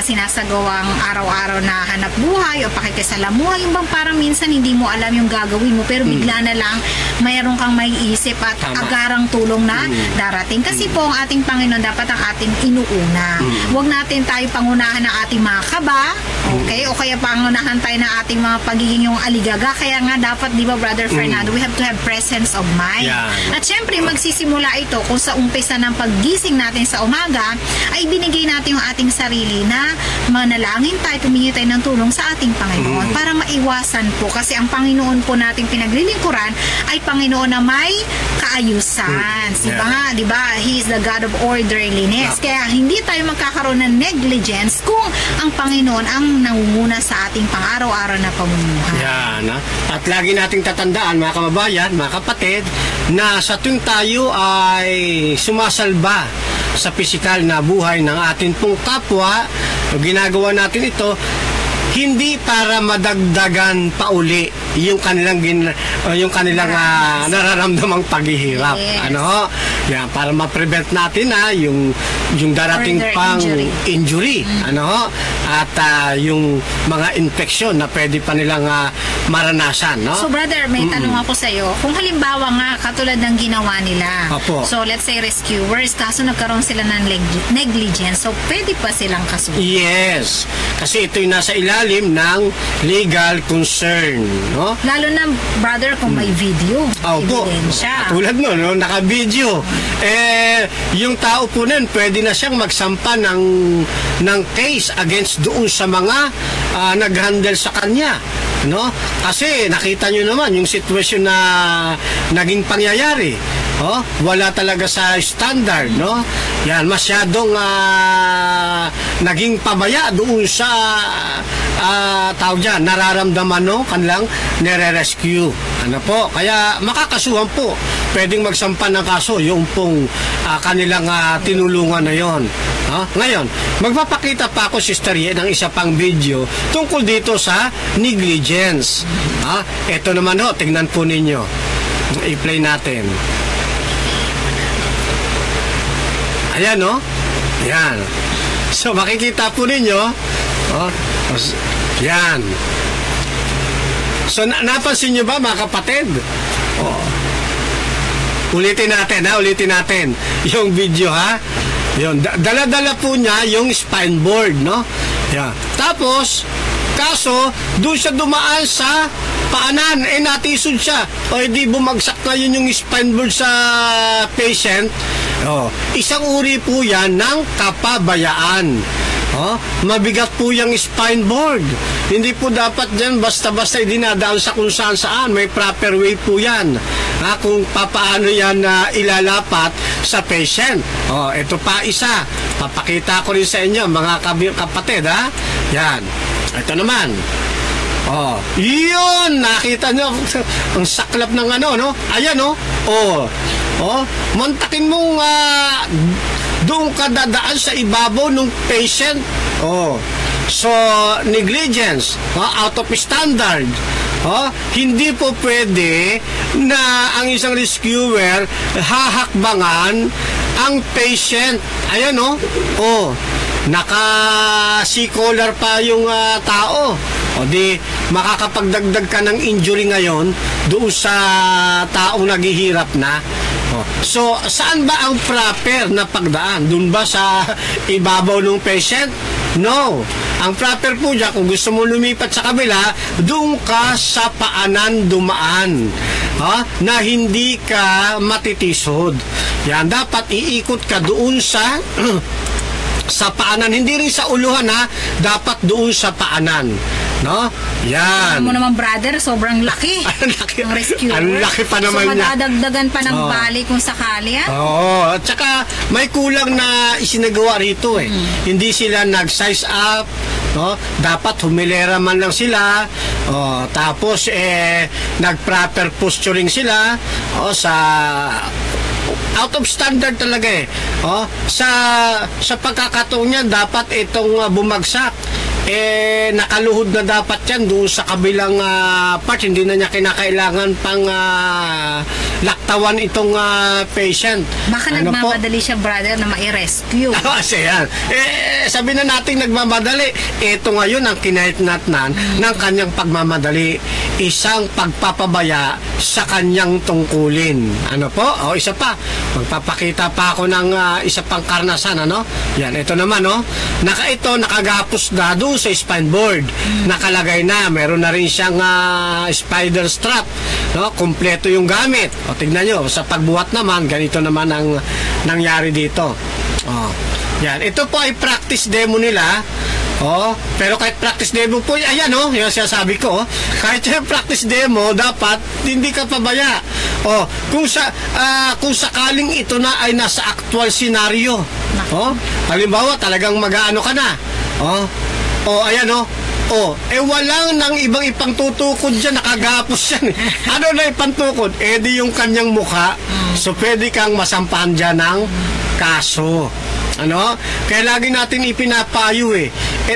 A: sinasagawang araw-araw na hanap buhay o pakikisalamuhay, yung bang parang minsan hindi mo alam yung gagawin mo, pero bigla na lang mayroon kang maiisip at agarang tulong na darating. Kasi po ang ating Panginoon dapat ang ating inuuna. Huwag natin tayo pangunahan ng ating mga kaba, okay? O kaya pangunahan tayo ng ating mga pagiging yung aligaga. Kaya nga dapat, di ba, Brother Fernando, we have to have presence of mind.
B: Yeah.
A: At syempre, magsisimula ito kung sa umpisa ng paggising natin sa umaga, ay binigay natin yung ating sarili na manalangin tayo, tumingi tayo ng tulong sa ating Panginoon para maiwasan po. Kasi ang Panginoon po nating pinaglilingkuran ay Panginoon na may kaayusan. Di ba? He is the God of orderliness. Kaya hindi tayo magkakaroon ng negligence kung ang Panginoon ang nangunguna sa ating pang-araw-araw na pamumuhay.
B: Yan. At lagi nating tatandaan, mga kababayan, mga kapatid, na sa tuwing tayo ay sumasalba sa pisikal na buhay ng ating pong kapwa, ginagawa natin ito hindi para madagdagan pa uli yung kanilang nararamdamang paghihirap.
A: Yes.
B: Yan, para ma-prevent natin yung darating
A: Further
B: pang injury. At yung mga infeksyon na pwede pa nilang maranasan.
A: So, brother, may tanong ako sa iyo. Kung halimbawa nga, katulad ng ginawa nila, so let's say rescuers, kaso nagkaroon sila ng negligence, so pwede pa silang kasunod?
B: Yes. Kasi ito'y nasa ilalim ng legal concern.
A: Lalo na, brother, kung may video. Ebidensya.
B: Tulad naka-video. Yung tao po nun, pwede na siyang magsampa ng case against doon sa mga nag-handle sa kanya. Kasi nakita nyo naman yung sitwasyon na naging pangyayari. Wala talaga sa standard. Yan, masyadong naging pabaya doon sa nararamdaman kanilang nire-rescue. Kaya makakasuhan po. Pwedeng magsampa ng kaso yung pong kanilang tinulungan na yon. Ngayon, magpapakita pa ako, Sister Ye, ng isa pang video tungkol dito sa negligence. Ito naman tingnan po ninyo. I-play natin. Ayan, Yan. So, makikita po ninyo. Yan. So, napansin nyo ba, mga kapatid? Ulitin natin yung video, Yun, dala-dala po niya yung spine board, Yan. Tapos, kaso, doon siya dumaan sa paanan, natisod siya. Di bumagsak na yun yung spine board sa patient. Isang uri po yan ng kapabayaan. Mabigat po yung spine board. Hindi po dapat dyan basta-basta dinadaan sa kung saan. May proper way po yan. Kung paano yan ilalapat sa patient. Ito pa isa. Papakita ko rin sa inyo, mga kapatid, Yan. Ito naman. Yun, nakita nyo ang saklap ng Ayan, mantakin mong doon ka dadaan sa ibabaw ng patient. So, negligence, out of standard. Hindi po pwede na ang isang rescuer hahakbangan ang patient. Ayan, naka-sea collar pa yung tao. O di, makakapagdagdag ka ng injury ngayon doon sa taong naghihirap na. So, saan ba ang proper na pagdaan? Doon ba sa ibabaw ng patient? No. Ang proper po dyan, kung gusto mo lumipat sa kabila, doon ka sa paanan dumaan. Na hindi ka matitisod. Yan, dapat iikot ka doon sa sa paanan, hindi rin sa uluhan dapat doon sa paanan, no? Yan.
A: Alam mo naman, brother, sobrang laki.
B: Ang laki.
A: Ang rescuer.
B: Ang laki pa naman
A: so,
B: niya.
A: madadagdagan pa ng bali kung sakali yan.
B: Oo. At saka, may kulang na isinagawa rito Hindi sila nag-size up, no? Dapat humilera man lang sila. Tapos, nag-proper posturing sila. Sa out of standard talaga sa pagkakataon niya dapat itong bumagsak nakaluhod na dapat yan doon sa kabilang part, hindi na niya kinakailangan pang laktawan itong patient.
A: Baka nagmamadali siya, brother, na mai-rescue.
B: Kasi yan. Sabi na natin nagmamadali. Ito ngayon ang kinaitnatnan ng kanyang pagmamadali. Isang pagpapabaya sa kanyang tungkulin. Ano po? Isa pa. Magpapakita pa ako ng isa pang karnasan. Yan, ito naman. Nakagapos na doon sa spine board. Nakalagay na. Meron na rin siyang spider strap. Kompleto yung gamit. Tignan nyo, sa pagbuhat naman, ganito naman ang nangyari dito. Yan. Ito po ay practice demo nila. Pero kahit practice demo po, ayan yung sinasabi ko. Kahit yung practice demo, dapat hindi ka pabaya. Kung sakaling ito na ay nasa actual scenario. Halimbawa, talagang mag-aano ka na. Ayan walang nang ibang ipangtutukod dyan, nakagapos yan. Ano na ipantukod? Di yung kanyang mukha. So, pwede kang masampahan dyan ng kaso. Kaya lagi natin ipinapayo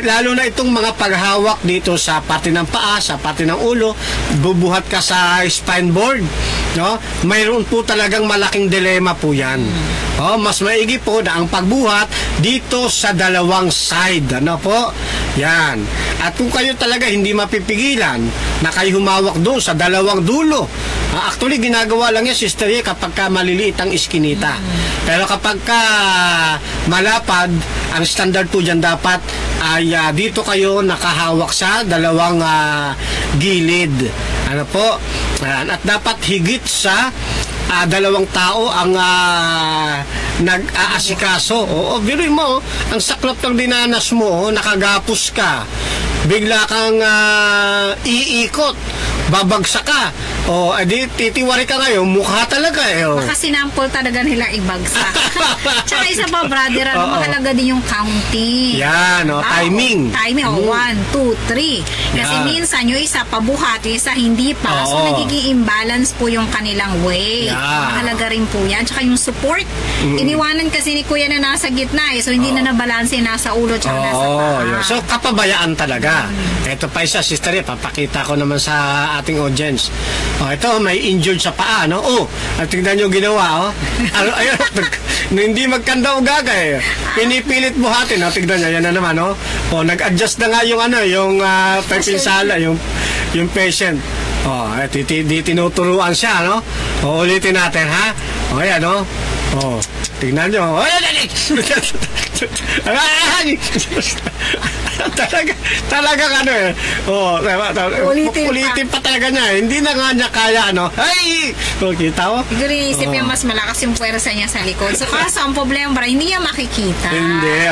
B: lalo na itong mga paghawak dito sa parte ng paa, sa parte ng ulo, bubuhat ka sa spine board, mayroon po talagang malaking dilema po yan. Mas maigi po na ang pagbuhat dito sa dalawang side. Yan. At kung kayo talaga hindi mapipigilan na kayo humawak doon sa dalawang dulo, actually ginagawa lang yan, sister, kapag ka maliliit ang iskinita. Pero kapag ka malapad, ang standard po dyan dapat ay dito kayo nakahawak sa dalawang gilid. At dapat higit sa dalawang tao ang nag-aasikaso. Biruin mo, ang saklap ng dinanas mo, nakagapos ka, bigla kang iikot, babagsak ka, titiwari ka ngayon, mukha talaga
A: Baka sinampol talaga nila ibagsak. Tsaka isa pa, brother, mahalaga din yung counting.
B: Yan, timing.
A: Timing, 1, 2, 3. Kasi minsan yung isa pabuhat, yung isa hindi pa. So nagiging imbalance po yung kanilang weight. Mahalaga rin po yan. Tsaka yung support. Iniwanan kasi ni Kuya na nasa gitna so hindi na nabalanse nasa ulo tsaka nasa paa.
B: So kapabayaan talaga. Ito pa isa, sister, papakita ko naman sa ating audience. Ito, may injured sa paa, at tignan nyo ginawa, ayun, hindi magkanda o gaga pinipilit buhatin, tignan nyo, yan na naman, nag-adjust na nga yung pinsala, yung patient. Tinuturuan siya, ulitin natin, ayan, tignan nyo, talagang ulitin pa talaga niya. Hindi na nga niya kaya kita mo?
A: Siguro iisip niya mas malakas yung puwersa niya sa likod. So kaso ang problema, hindi niya makikita.
B: Hindi,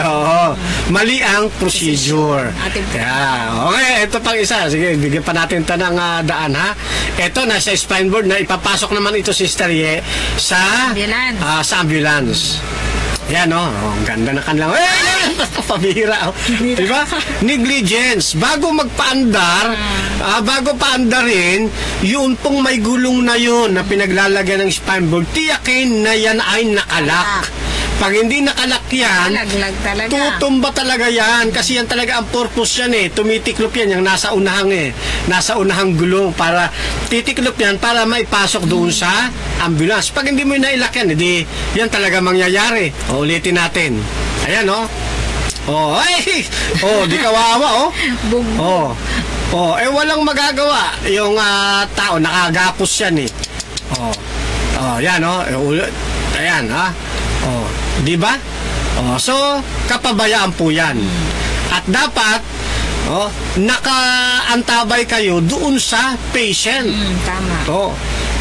B: mali ang procedure. Okay, ito pang isa. Sige, bigyan pa natin ito ng daan, Ito, nasa spine board na ipapasok naman ito, sister, sa ambulance. Yan, ang ganda na kanilang pabihira. Diba? Negligence. Bago magpaandar, bago paandarin, yun pong may gulong na yun na pinaglalagyan ng spine board, tiyakin na yan ay nakalak. Pag hindi nakalak yan, tutumba talaga yan. Kasi yan talaga ang purpose yan Tumitiklop yan, yung nasa unahang gulong, para titiklop yan para maipasok doon sa ambulance. Pag hindi mo nailak yan, yan talaga mangyayari. Ulitin natin. Ayan, di kawawa, walang magagawa. Yung tao, nakagapos yan eh. Yan, ayan, ha? Di ba? So, kapabayaan po yan. At dapat, nakaantabay kayo doon sa patient.
A: Tama.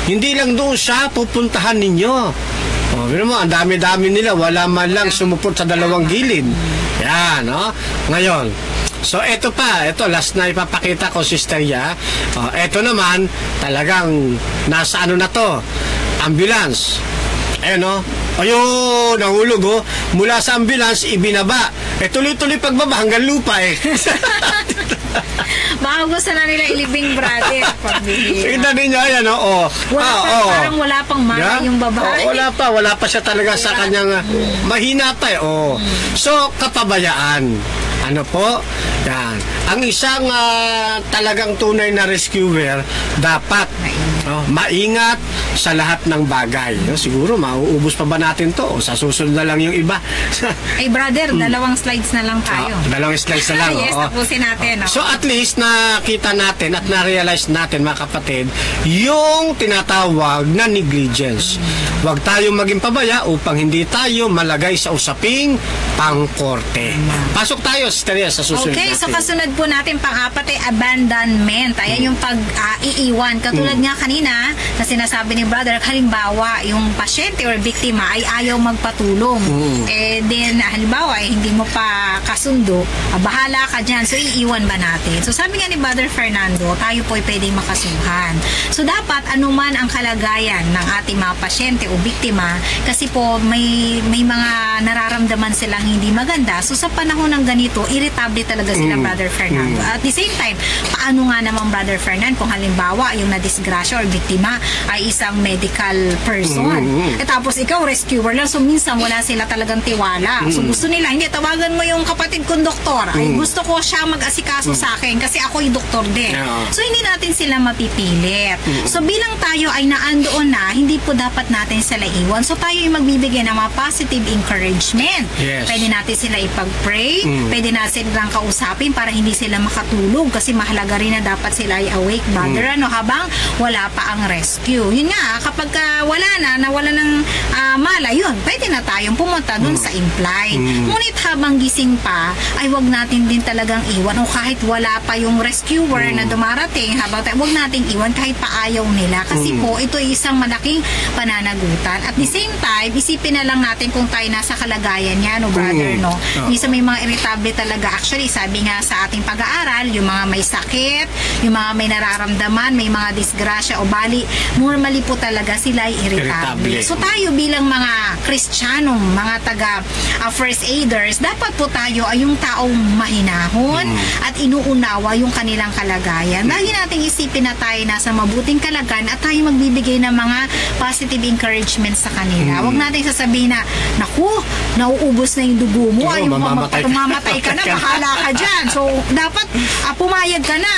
B: Hindi lang doon sa pupuntahan ninyo. Pero mo, ang dami-dami nila, wala man lang sumupot sa dalawang gilid. Yan, Ngayon, so ito last na ipapakita ko, Sister Ya. Ito naman, talagang nasa ano na to, ambulance. Ayun, ayun, nahulog, mula sa ambulance, ibinaba. Tuloy-tuloy pagbaba hanggang lupa
A: Baka gusto na nila ilibing, brother.
B: Kita ninyo, ayan,
A: Parang wala pang mara yung babae.
B: Wala pa siya talaga sa kanyang, mahina pa So, kapabayaan. Ano po? Yan. Ang isang talagang tunay na rescuer dapat maingat sa lahat ng bagay. Siguro mauubos pa ba natin to? O sa susunod na lang yung iba?
A: Ay brother, dalawang slides na lang tayo.
B: Dalawang slides na lang.
A: Yes, tapusin natin.
B: So at least nakita natin at na-realize natin, mga kapatid, yung tinatawag na negligence. Huwag tayong maging pabaya upang hindi tayo malagay sa usaping pangkorte. Pasok tayo, Sister Ya, sa susunod
A: Okay,
B: natin.
A: so kasunod po natin pang-apat ay abandonment. Ayan yung pag-iiwan. Katulad nga kanina na sinasabi ni brother, halimbawa yung pasyente or biktima ay ayaw magpatulong. Then halimbawa hindi mo pa kasundo, bahala ka dyan. So iiwan ba natin? So sabi nga ni Brother Fernando, tayo po ay pwedeng makasuhan. So dapat anuman ang kalagayan ng ating mga pasyente o biktima, kasi po may mga nararamdaman silang hindi maganda. So sa panahon ng ganito, irritable talaga sila, Brother Fernando. At the same time, paano nga naman, Brother Fernando, kung halimbawa yung nadisgrasya or biktima ay isang medical person. Tapos ikaw rescuer lang, so minsan wala sila talagang tiwala. So gusto nila, hindi, tawagan mo yung kapatid kong doktor. Ay gusto ko siya mag-asikaso sa akin kasi ako yung doktor din. So hindi natin sila mapipilit. So bilang tayo ay naandoon na, hindi po dapat natin sila iwan. So tayo yung magbibigay ng mga positive encouragement. Pwede natin sila ipag-pray, pwede natin silang kausapin para hindi sila makatulog kasi mahalaga rin na dapat sila ay awake, brother, habang wala pa ang rescue. Yun nga, kapag wala na, nawala ng mala, yun, pwede na tayong pumunta dun sa imply. Ngunit habang gising pa, ay wag natin din talagang iwan, o kahit wala pa yung rescuer na dumarating, wag nating iwan kahit pa ayaw nila. Kasi po, ito ay isang malaking pananagutan. At the same time, isipin na lang natin kung tayo nasa kalagayan niya, brother, Minsan may mga irritable talaga. Actually, sabi nga sa ating pag-aaral, yung mga may sakit, yung mga may nararamdaman, may mga disgrasya o bali, normally po talaga sila ay irritable. So tayo bilang mga Kristiyanong, mga taga first aiders, dapat po tayo ay yung taong mahinahon at inuunawa yung kanilang kalagayan. Lagi nating isipin na tayo nasa mabuting kalagayan at tayo magbibigay ng mga positive encouragement sa kanila. Huwag natin sasabihin na, naku, nauubos na yung dugo mo, mamatay ka na, bahala ka dyan. So dapat pumayag ka na.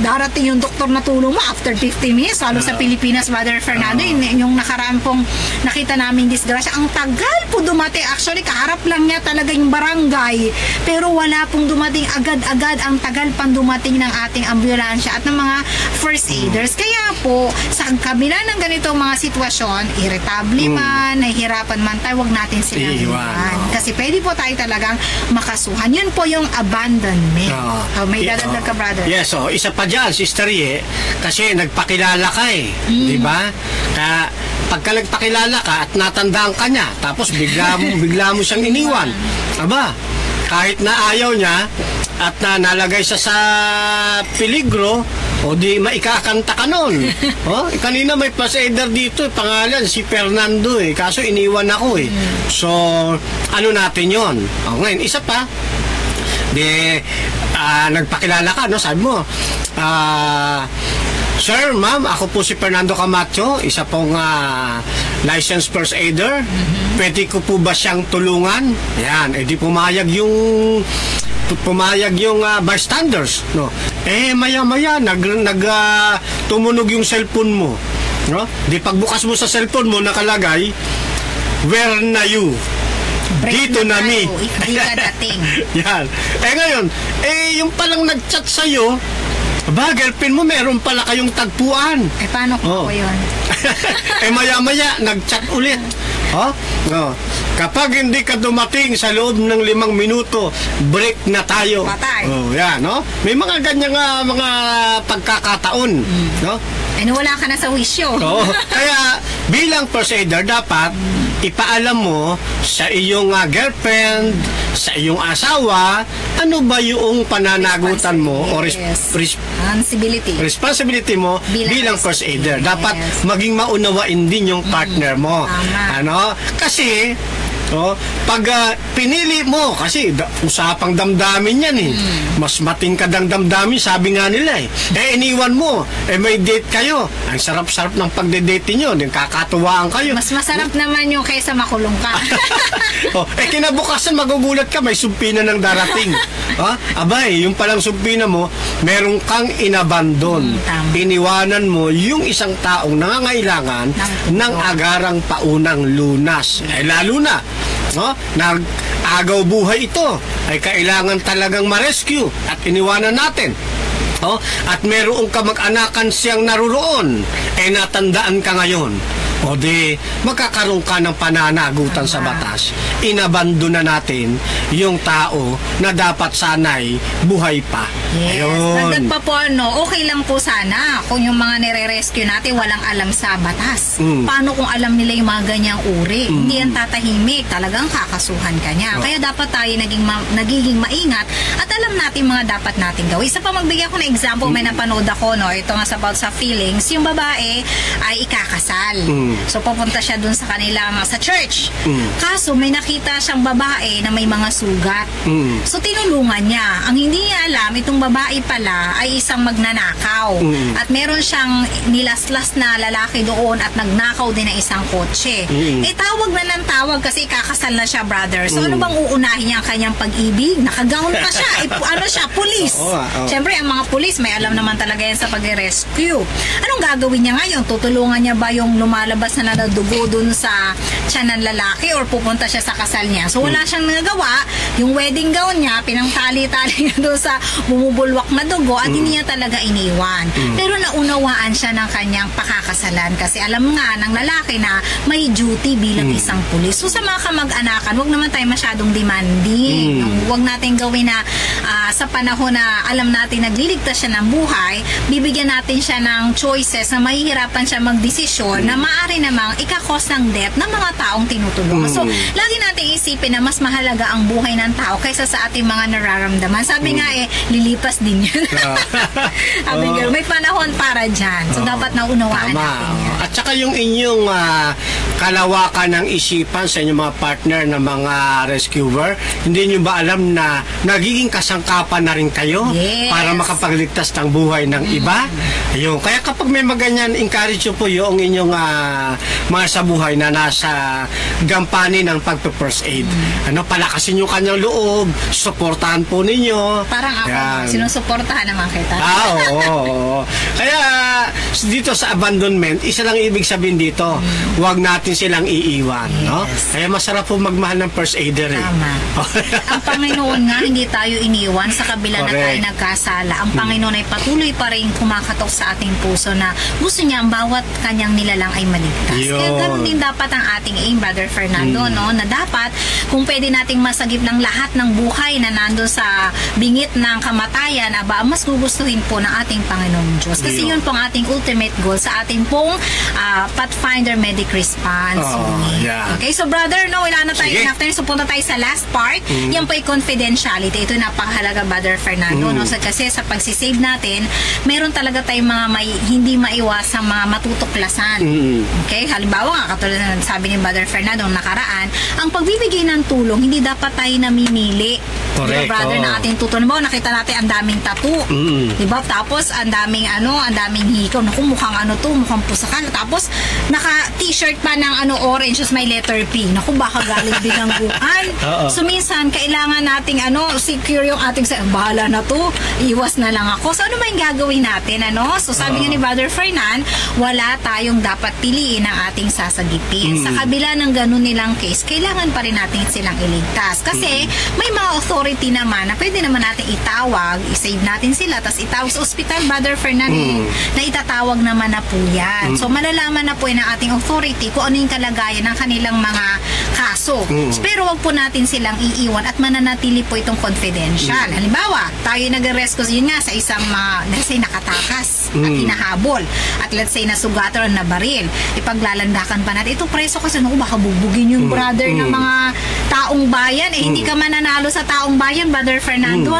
A: Darating yung doktor na tulong mo after 15 minutes, lalo sa Pilipinas, Brother Fernando, yung nakaraan pong nakita namin disgrasya, ang tagal po dumating. Actually, kaharap lang niya talaga yung barangay, pero wala pong dumating agad-agad. Ang tagal pang dumating ng ating ambulansya at ng mga first aiders. Kaya po, sa kabila ng ganitong mga sitwasyon, irritable man, nahihirapan man tayo, wag natin silang iwan. Kasi pwede po tayo talagang makasuhan. Yun po yung abandonment. May dadagdag ka, brother?
B: Yes, isa pa dyan, Sister Ye, kasi nagpakilala ka di ba? Pagka nagpakilala ka at natandaan ka niya, tapos bigla mo siyang iniwan. Aba, kahit na ayaw niya at nalagay siya sa peligro, o di maikakanta ka nun. Kanina may first aider dito, pangalan si Fernando kaso iniwan ako So, ano natin yon? Ngayon, isa pa, nagpakilala ka, sabi mo, Sir, ma'am, ako po si Fernando Camacho, isa pong licensed first aider. Pwede ko po ba siyang tulungan? Yan, di pumayag yung bystanders, maya-maya tumunog yung cellphone mo, Di pagbukas mo sa cellphone mo nakalagay, where na you? Dito na mi.
A: Hindi ka dating.
B: Yan. Ngayon, yung palang nag-chat sa'yo, Aba, girlfriend mo, meron pala kayong tagpuan.
A: Paano ko yun?
B: Maya-maya, nag-chat ulit. No. Kapag hindi ka dumating sa loob ng 5 minuto, break na tayo.
A: Patay.
B: Yan, no? May mga ganyang mga pagkakataon, no?
A: Wala ka na sa wisyo.
B: Kaya bilang first aider, dapat ipaalam mo sa iyong girlfriend, sa iyong asawa, ano ba yung pananagutan mo o responsibility mo bilang first aider. Dapat maging maunawain din yung partner mo. Ano? Kasi pag pinili mo, kasi usapang damdamin yan mas matingkad ang damdamin, sabi nga nila iniwan mo, may date kayo, ang sarap-sarap ng pagde-date nyo, kakatuwaan kayo.
A: Mas masarap naman yung kaysa makulong ka.
B: Kinabukasan magugulat ka, may sumpina ng darating. Abay, yung palang sumpina mo, meron kang inabandon. Iniwanan mo yung isang taong nangangailangan ng agarang paunang lunas. Lalo na nag-agaw buhay ito, ay kailangan talagang ma-rescue at iniwanan natin. At merong kamag-anakan siyang naruroon, natandaan ka ngayon. O di, magkakaroon ka ng pananagutan sa batas. Inabando na natin yung tao na dapat sanay buhay pa.
A: Yes. Dagdag pa po, okay lang po sana kung yung mga nire-rescue natin walang alam sa batas. Paano kung alam nila yung mga ganyang uri? Hindi yan tatahimik. Talagang kakasuhan ka niya. Kaya dapat tayo nagiging maingat at alam natin mga dapat natin gawin. Isa pa magbigay ako ng example, may napanood ako, ito nga about sa feelings. Yung babae ay ikakasal. So pupunta siya dun sa kanila sa church. Kaso may nakita siyang babae na may mga sugat. So tinulungan niya. Ang hindi niya alam, itong babae pala ay isang magnanakaw. At meron siyang nilaslas na lalaki doon at nagnakaw din ng isang kotse. Tawag na ng tawag kasi kakasal na siya, brother. So ano bang uunahin niya ang kanyang pag-ibig? Nakagown pa siya. Siya, pulis. Siyempre, ang mga pulis may alam naman talaga yan sa pag-rescue. Anong gagawin niya ngayon? Tutulungan niya ba yung lumalabas na nadugo dun sa tiyan ng lalaki or pupunta siya sa kasal niya? So wala siyang nagawa. Yung wedding gown niya, pinangtali-tali niya doon sa bumubulwak na dugo at hindi niya talaga iniwan. Pero naunawaan siya ng kanyang pakakasalan kasi alam nga ng lalaki na may duty bilang isang pulis. So sa mga kamag-anakan, huwag naman tayo masyadong demanding. Huwag natin gawin na sa panahon na alam natin nagliligtas siya ng buhay, bibigyan natin siya ng choices na mahihirapan siya magdesisyon na maaari namang ikakos ng death ng mga taong tinutulungan. So, lagi natin isipin na mas mahalaga ang buhay ng tao kaysa sa ating mga nararamdaman. Sabi nga lilipas din yan. Sabi nga, may panahon para dyan. So, dapat naunawaan natin yan.
B: At saka yung inyong kalawakan ng isipan sa inyong mga partner na mga rescuer, hindi nyo ba alam na nagiging kasangkapan na rin kayo para makapagligtas ng buhay ng iba? Ayun. Kaya kapag may maganyan, encourage nyo po yung inyong mga sa buhay na nasa gampanin ng pagpe-first aid. Palakasin yung kanyang loob, suportahan po ninyo.
A: Parang ako, sinusuportahan naman kita.
B: Oo. Kaya dito sa abandonment, isa lang ibig sabihin dito, huwag natin silang iiwan. Kaya masarap po magmahal ng first aider.
A: Tama. Ang Panginoon nga, hindi tayo iniwan sa kabila na tayo nagkasala. Ang Panginoon ay patuloy pa rin kumakatok sa ating puso na gusto niya ang bawat kanyang nilalang ay maligtas. Kaya ganoon din dapat ang ating aim, Brother Fernando, na dapat kung pwede nating masagip ng lahat ng buhay na nandun sa bingit ng kamatayan, mas gugustuhin po ng ating Panginoong Diyos. Kasi yun pong ating ultimate goal sa ating pong Pathfinder Medic Response. Okay, so brother, wala na tayo after. So punta tayo sa last part. Yan po ay confidentiality. Ito napakahalaga, Brother Fernando. Kasi sa pagsisave natin, meron talaga tayong mga hindi maiwasang mga matutuklasan. Okay? Halimbawa nga, katulad na sabi ni Brother Fernando nakaraan, ang pagbibigay ng tulong, hindi dapat tayo namimili. Correct. Diba, brother, na ating tutulong. Nakita natin ang daming tattoo. Diba? Tapos, ang daming hikaw. Naku, mukhang mukhang pusaka. Tapos, naka-t-shirt pa na ng orange, tapos may letter P. Naku, baka galing bilangguan. So minsan, kailangan nating secure yung ating bahala na to, iwas na lang ako. So ano ba yung gagawin natin? So sabi nga ni Brother Fernan, wala tayong dapat piliin ang ating sasagipin. Sa kabila ng ganun nilang case, kailangan pa rin natin silang iligtas. Kasi may mga authority naman na pwede naman natin itawag, i-save natin sila, tapos itawag sa ospital, Brother Fernan, na itatawag naman na po yan. So malalaman na po ng ating authority kung ano yung kalagayan ng kanilang mga kaso. Pero wag po natin silang iiwan at mananatili po itong confidential. Halimbawa, tayo nag-arrest ko yun nga sa isang let's say nakatakas at hinahabol at let's say nasugatan o nabaril. Ipaglalandakan pa natin. Ito preso kasi baka bubugin yung brother ng mga taong bayan. Hindi ka mananalo sa taong bayan, Brother Fernando,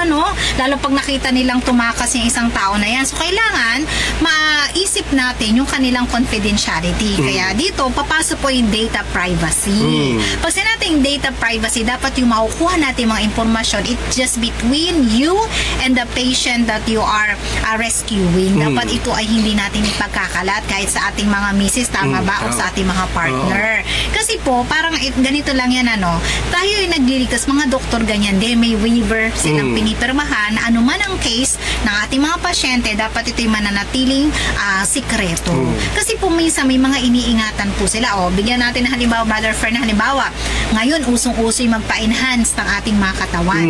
A: Lalo pag nakita nilang tumakas yung isang tao na yan. So kailangan maisip natin yung kanilang confidentiality. Kaya dito, papasok po yung data privacy. Pag sinabing data privacy, dapat yung makukuha natin mga impormasyon, it's just between you and the patient that you are rescuing. Dapat ito ay hindi natin ipagkakalat kahit sa ating mga misis, tama ba? O sa ating mga partner. Kasi po, parang ganito lang yan, tayo yung nagliligtas, mga doktor ganyan, may waiver silang pinipirmahan na anuman ang case ng ating mga pasyente, dapat ito yung mananatiling sikreto. Kasi po minsan may mga iniingatan po sila. Bigyan natin na halimbawa, Brother Fern, halimbawa, ngayon usong-uso yung magpa-enhance ng ating mga katawan.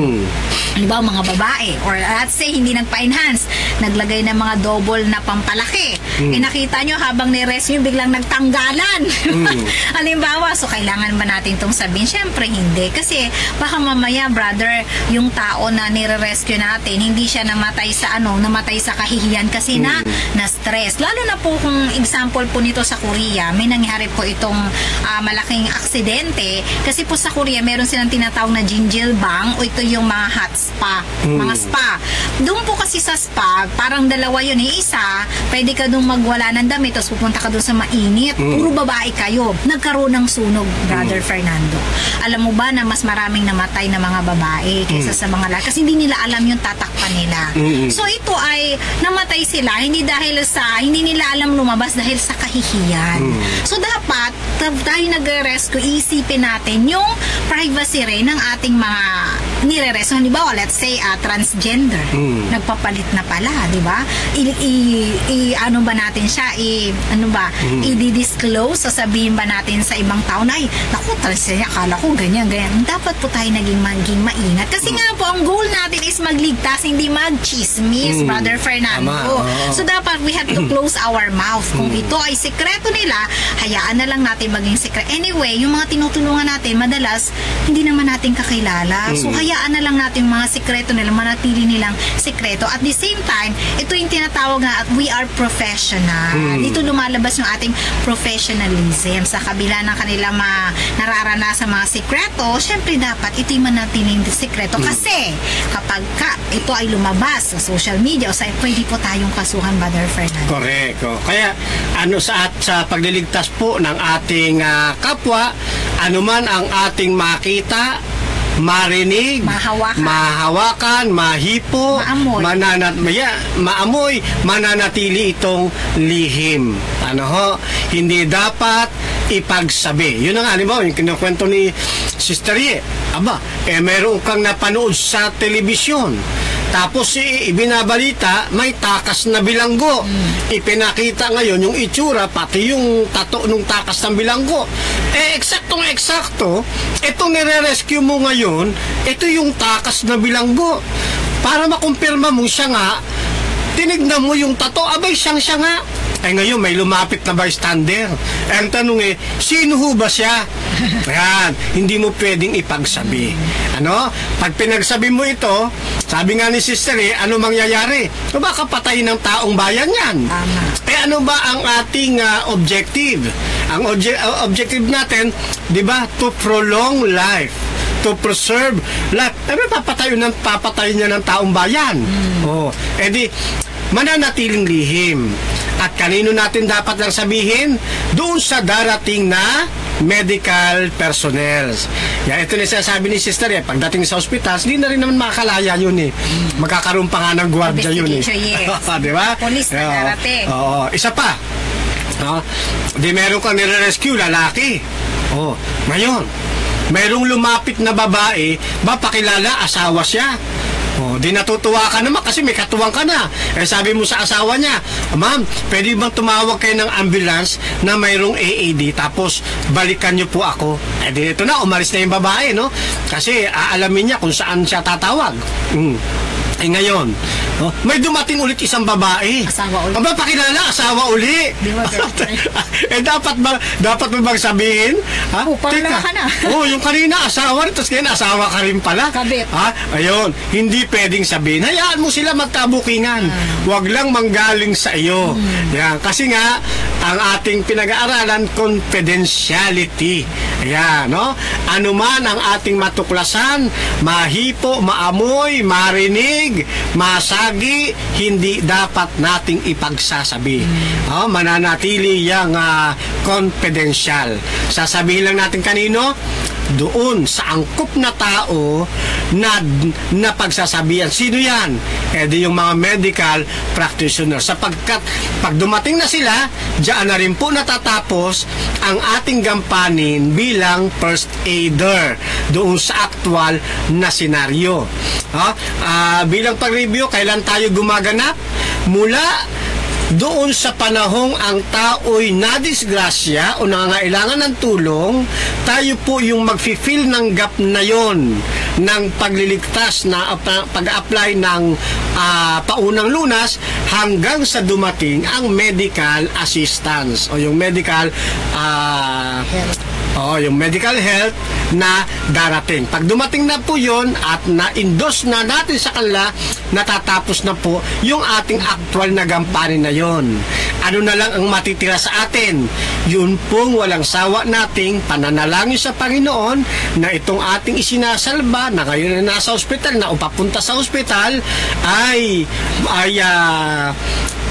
A: Halimbawa, mga babae, or let's say, hindi nagpa-enhance, naglagay ng mga double na pampalaki. Nakita nyo, habang ni-rescue, biglang nagtanggalan. Halimbawa, so kailangan ba natin itong sabihin? Siyempre, hindi. Kasi, baka mamaya, brother, yung tao na nire-rescue natin, hindi siya namatay sa namatay sa kahihiyan kasi na-stress. Lalo na po kung example po nito sa Korea, may nangyari po itong malaking aksidente. Kasi po sa Korea, meron silang tinatawag na Jinjilbang o ito yung mga hot spa. Mga spa. Doon po kasi sa spa, parang dalawa yun. Isa, pwede ka doon magwala ng damit, tapos pupunta ka doon sa mainit. Puro babae kayo. Nagkaroon ng sunog, Brother Fernando. Alam mo ba na mas maraming namatay na mga babae kaysa sa mga lalaki? Kasi hindi nila alam yung tatakpan nila. So ito ay namatay sila hindi nila alam lumabas dahil sa kahihiyan. So dapat tayo nagre-rescue, isipin natin yung privacy rin ng ating mga nire-rescue. Halimbawa, let's say transgender. Nagpapalit na pala, di ba? Ano ba natin siya? I-disclose, sasabihin ba natin sa ibang tao na, naku, transgender, akala ko ganyan. Dapat po tayo naging maingat. Kasi nga po, ang goal natin is magligtas, hindi mag-chismis, Brother Fernando. So dapat we have to close our mouth. Kung ito ay sekreto nila, hayaan na lang natin maging sekreto. Anyway, yung mga tinutulungan natin, madalas, hindi naman natin kakilala. So hayaan na lang natin yung mga sekreto nila, manatili nilang sekreto. At the same time, ito yung tinatawag na we are professional. Dito lumalabas yung ating professionalism. Sa kabila ng kanilang nararanasan mga sekreto, syempre dapat ito yung manatiling sekreto. Kasi kapag ito ay lumabas sa social media o pwede po tayong kasuhan, Brother Fernando.
B: Correct. Kaya sa pagliligtas po ng ating kapwa, anuman ang ating makita, marinig, mahawakan, mahipo, maamoy, mananatili itong lihim. Hindi dapat ipagsabi. Yun ang halimbawa, yung kinukwento ni Sister Ye. Meron kang napanood sa telebisyon. Tapos ibinabalita, may takas na bilanggo. Ipinakita ngayon yung itsura, pati yung tato ng takas ng bilanggo. Eksaktong-eksakto, itong nire-rescue mo ngayon, ito yung takas na bilanggo. Para makumpirma mo siya nga, tinignan mo yung tato, siyang nga. Ngayon, may lumapit na bystander. Ang tanong sino ho ba siya? Ayan, hindi mo pwedeng ipagsabi. Pag pinagsabi mo ito, sabi nga ni Sister, ano mangyayari? Baka patayin ng taong bayan yan. Ano ba ang ating objective? Ang objective natin, di ba, to prolong life, to preserve life. Papatayin niya ng taong bayan. Mananatiling lihim. At kanino natin dapat lang sabihin? Doon sa darating na medical personnel. Ito na sinasabi ni Sister, pagdating sa ospital, hindi na rin naman makakalaya yun Magkakaroon pa nga ng gwardiya yun
A: Yes.
B: Diba?
A: Police na darating.
B: Isa pa, No? Di meron kang nire-rescue, lalaki. Oh, ngayon, merong lumapit na babae, pakilala, asawa siya. Oh, di natutuwa ka naman kasi may katuwang ka na. Sabi mo sa asawa niya, ma'am, pwede bang tumawag kayo ng ambulance na mayroong AED tapos balikan niyo po ako. Di ito na, umalis na yung babae, no? Kasi aalamin niya kung saan siya tatawag. Ngayon, may dumating ulit isang babae.
A: Asawa ulit.
B: Pakilala, asawa uli.
A: Di ba,
B: dapat mo bang sabihin?
A: Parang ka na.
B: Yung kanina, asawa rin, tapos ngayon, asawa ka rin pala.
A: Kabit.
B: Ayun, hindi pwedeng sabihin. Hayaan mo sila magkabukingan. Huwag lang manggaling sa iyo. Yan, kasi nga, ang ating pinag-aaralan, confidentiality. Ayan, no? Ano man ang ating matuklasan, mahipo, maamoy, marinig, masagi, hindi dapat nating ipagsasabi. Mananatili yung confidential. Sasabihin lang natin kanino? Doon sa angkop na tao na pagsasabihan. Sino yan? Di yung mga medical practitioners. Sapagkat pag dumating na sila, diyan na rin po natatapos ang ating gampanin bilang first aider doon sa actual na senaryo. Bilang pag-review, kailan tayo gumaganap? Mula doon sa panahong ang tao'y nadisgrasya o nangangailangan ng tulong, tayo po yung mag-fill ng gap na yon ng pagliligtas na pag-apply ng paunang lunas hanggang sa dumating ang medical assistance o yung medical yung medical health na darating. Pag dumating na po yun at na-endorse na natin sa kanila, natatapos na po yung ating actual na gampanin na yon. Ano na lang ang matitira sa atin? Yun pong walang sawa nating pananalangin sa Panginoon na itong ating isinasalba na ngayon na nasa ospital, na upapunta sa ospital, ay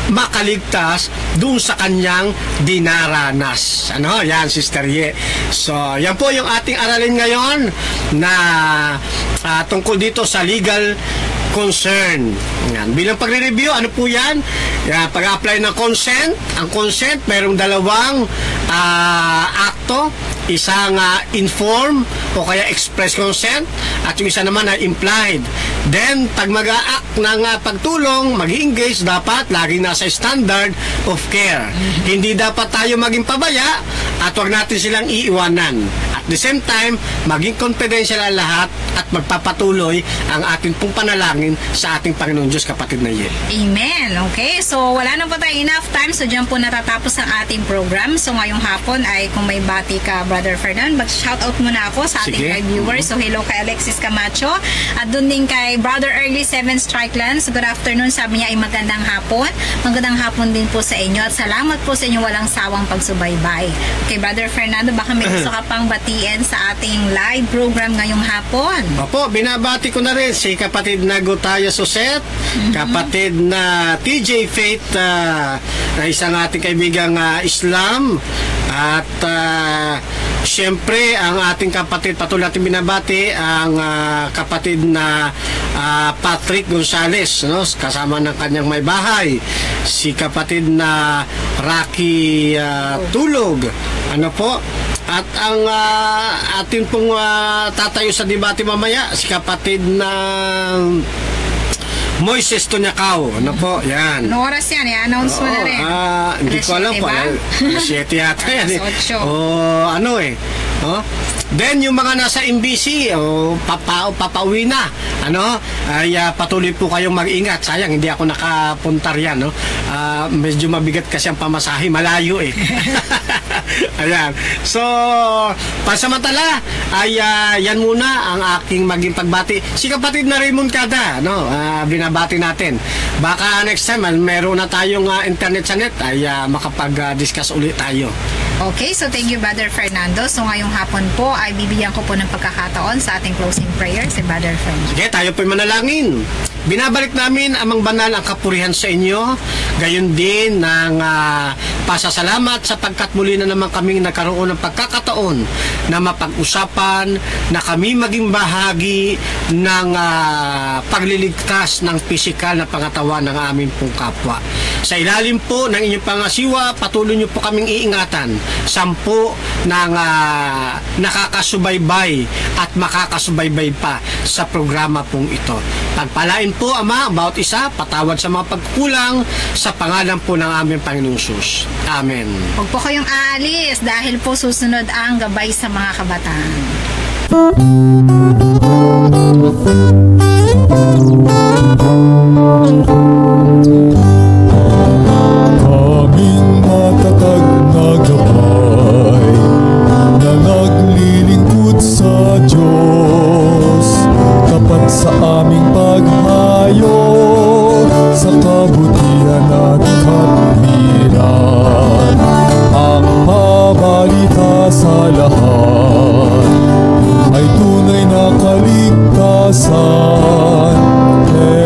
B: makaligtas dun sa kanyang dinaranas. Yan, Sister Ye. So, yan po yung ating aralin ngayon na tungkol dito sa legal concern. Yan. Bilang pagre-review, ano po yan? Pag-apply ng consent. Ang consent, mayroong dalawang akto. Isang inform o kaya express consent at yung isa naman ay implied. Then, pag mag-a-act ng pagtulong, mag-engage, dapat laging nasa standard of care. Hindi dapat tayo maging pabaya at huwag natin silang iiwanan. At the same time, maging confidential ang lahat at magpapatuloy ang ating pong panalangin sa ating Panginoon Diyos, kapatid na Ye.
A: Amen. Okay, so wala na po tayo enough time, so dyan po natatapos ang ating program. So ngayong hapon ay kung may bati ka, Brother Fernand, mag-shoutout muna ako sa ating viewers. So hello kay Alexis Camacho at dun din kay Brother Early 7 Strikeland. So good afternoon, sabi niya ay magandang hapon. Magandang hapon din po sa inyo at salamat po sa inyo walang sawang pagsubaybay. Okay, Brother Fernando, baka may gusto ka pang batiin sa ating live program ngayong hapon.
B: Opo, binabati ko na rin si kapatid na Gutaya Suset, kapatid na TJ Faith, na isang ating kaibigang Islam, at siyempre ang ating kapatid, patuloy natin binabati ang kapatid na Patrick Gonzales, no? Kasama ng kanyang may bahay, si kapatid na Rocky Tulog, ano po, at ang atin pong tatayo sa debate mamaya, si kapatid na Moises Tonyakaw. Ano po? Yan.
A: Ano oras yan? I-announce mo na rin.
B: Hindi ko alam po. 7 yata yan. Then yung mga nasa MBC, papauwi na. Ay patuloy po kayong mag-ingat. Sayang, hindi ako nakapunta riyan. Medyo mabigat kasi ang pamasahe. Malayo eh. Ayan. So, pansamantala, ay yan muna ang aking maging pagbati. Si kapatid na Raymond Kada, binabati natin. Baka next time, meron na tayong internet sa net, ay makapag-discuss ulit tayo.
A: Okay, so thank you, Brother Fernando. So ngayong hapon po ay bibigyan ko po ng pagkakataon sa ating closing prayer si Brother Fernando.
B: Sige, tayo po'y manalangin. Binabalik namin amang banal ang kapurihan sa inyo. Gayon din ng pasasalamat sapagkat muli na naman kaming nagkaroon ng pagkakataon na mapag-usapan na kami maging bahagi ng pagliligtas ng pisikal na pangatawan ng aming pong kapwa. Sa ilalim po ng inyong pangasiwa, patuloy niyo po kaming iingatan. 10 ng nakakasubaybay at makakasubaybay pa sa programa pong ito. Pagpalain po, Ama, bawat isa, patawad sa mga pagkukulang sa pangalan po ng aming Panginoong Sus. Amen.
A: Huwag po kayong aalis dahil po susunod ang Gabay sa Mga Kabataan.
C: Kaming matatag na gabay na naglilingkod sa Diyos, tapat sa aming paghayo sa kabutihan at katwiran. Ang pabalita sa lahat ay tunay na kaligtasan.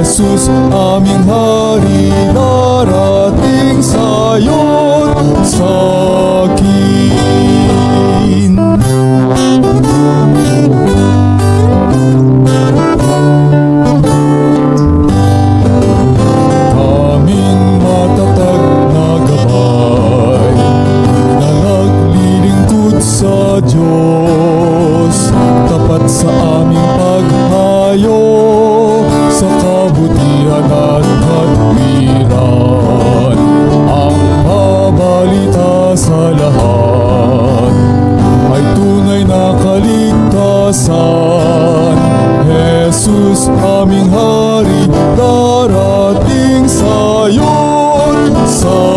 C: Jesus, aming hari, darating sayon sa akin. Kaming matatag na gabay na naglilingkod sa Diyos, tapat sa aming paghayo sa kabutihan at katwiran. Ang pabalita sa lahat ay tunay na kaligtasan. Jesus, aming hari, darating sayon sa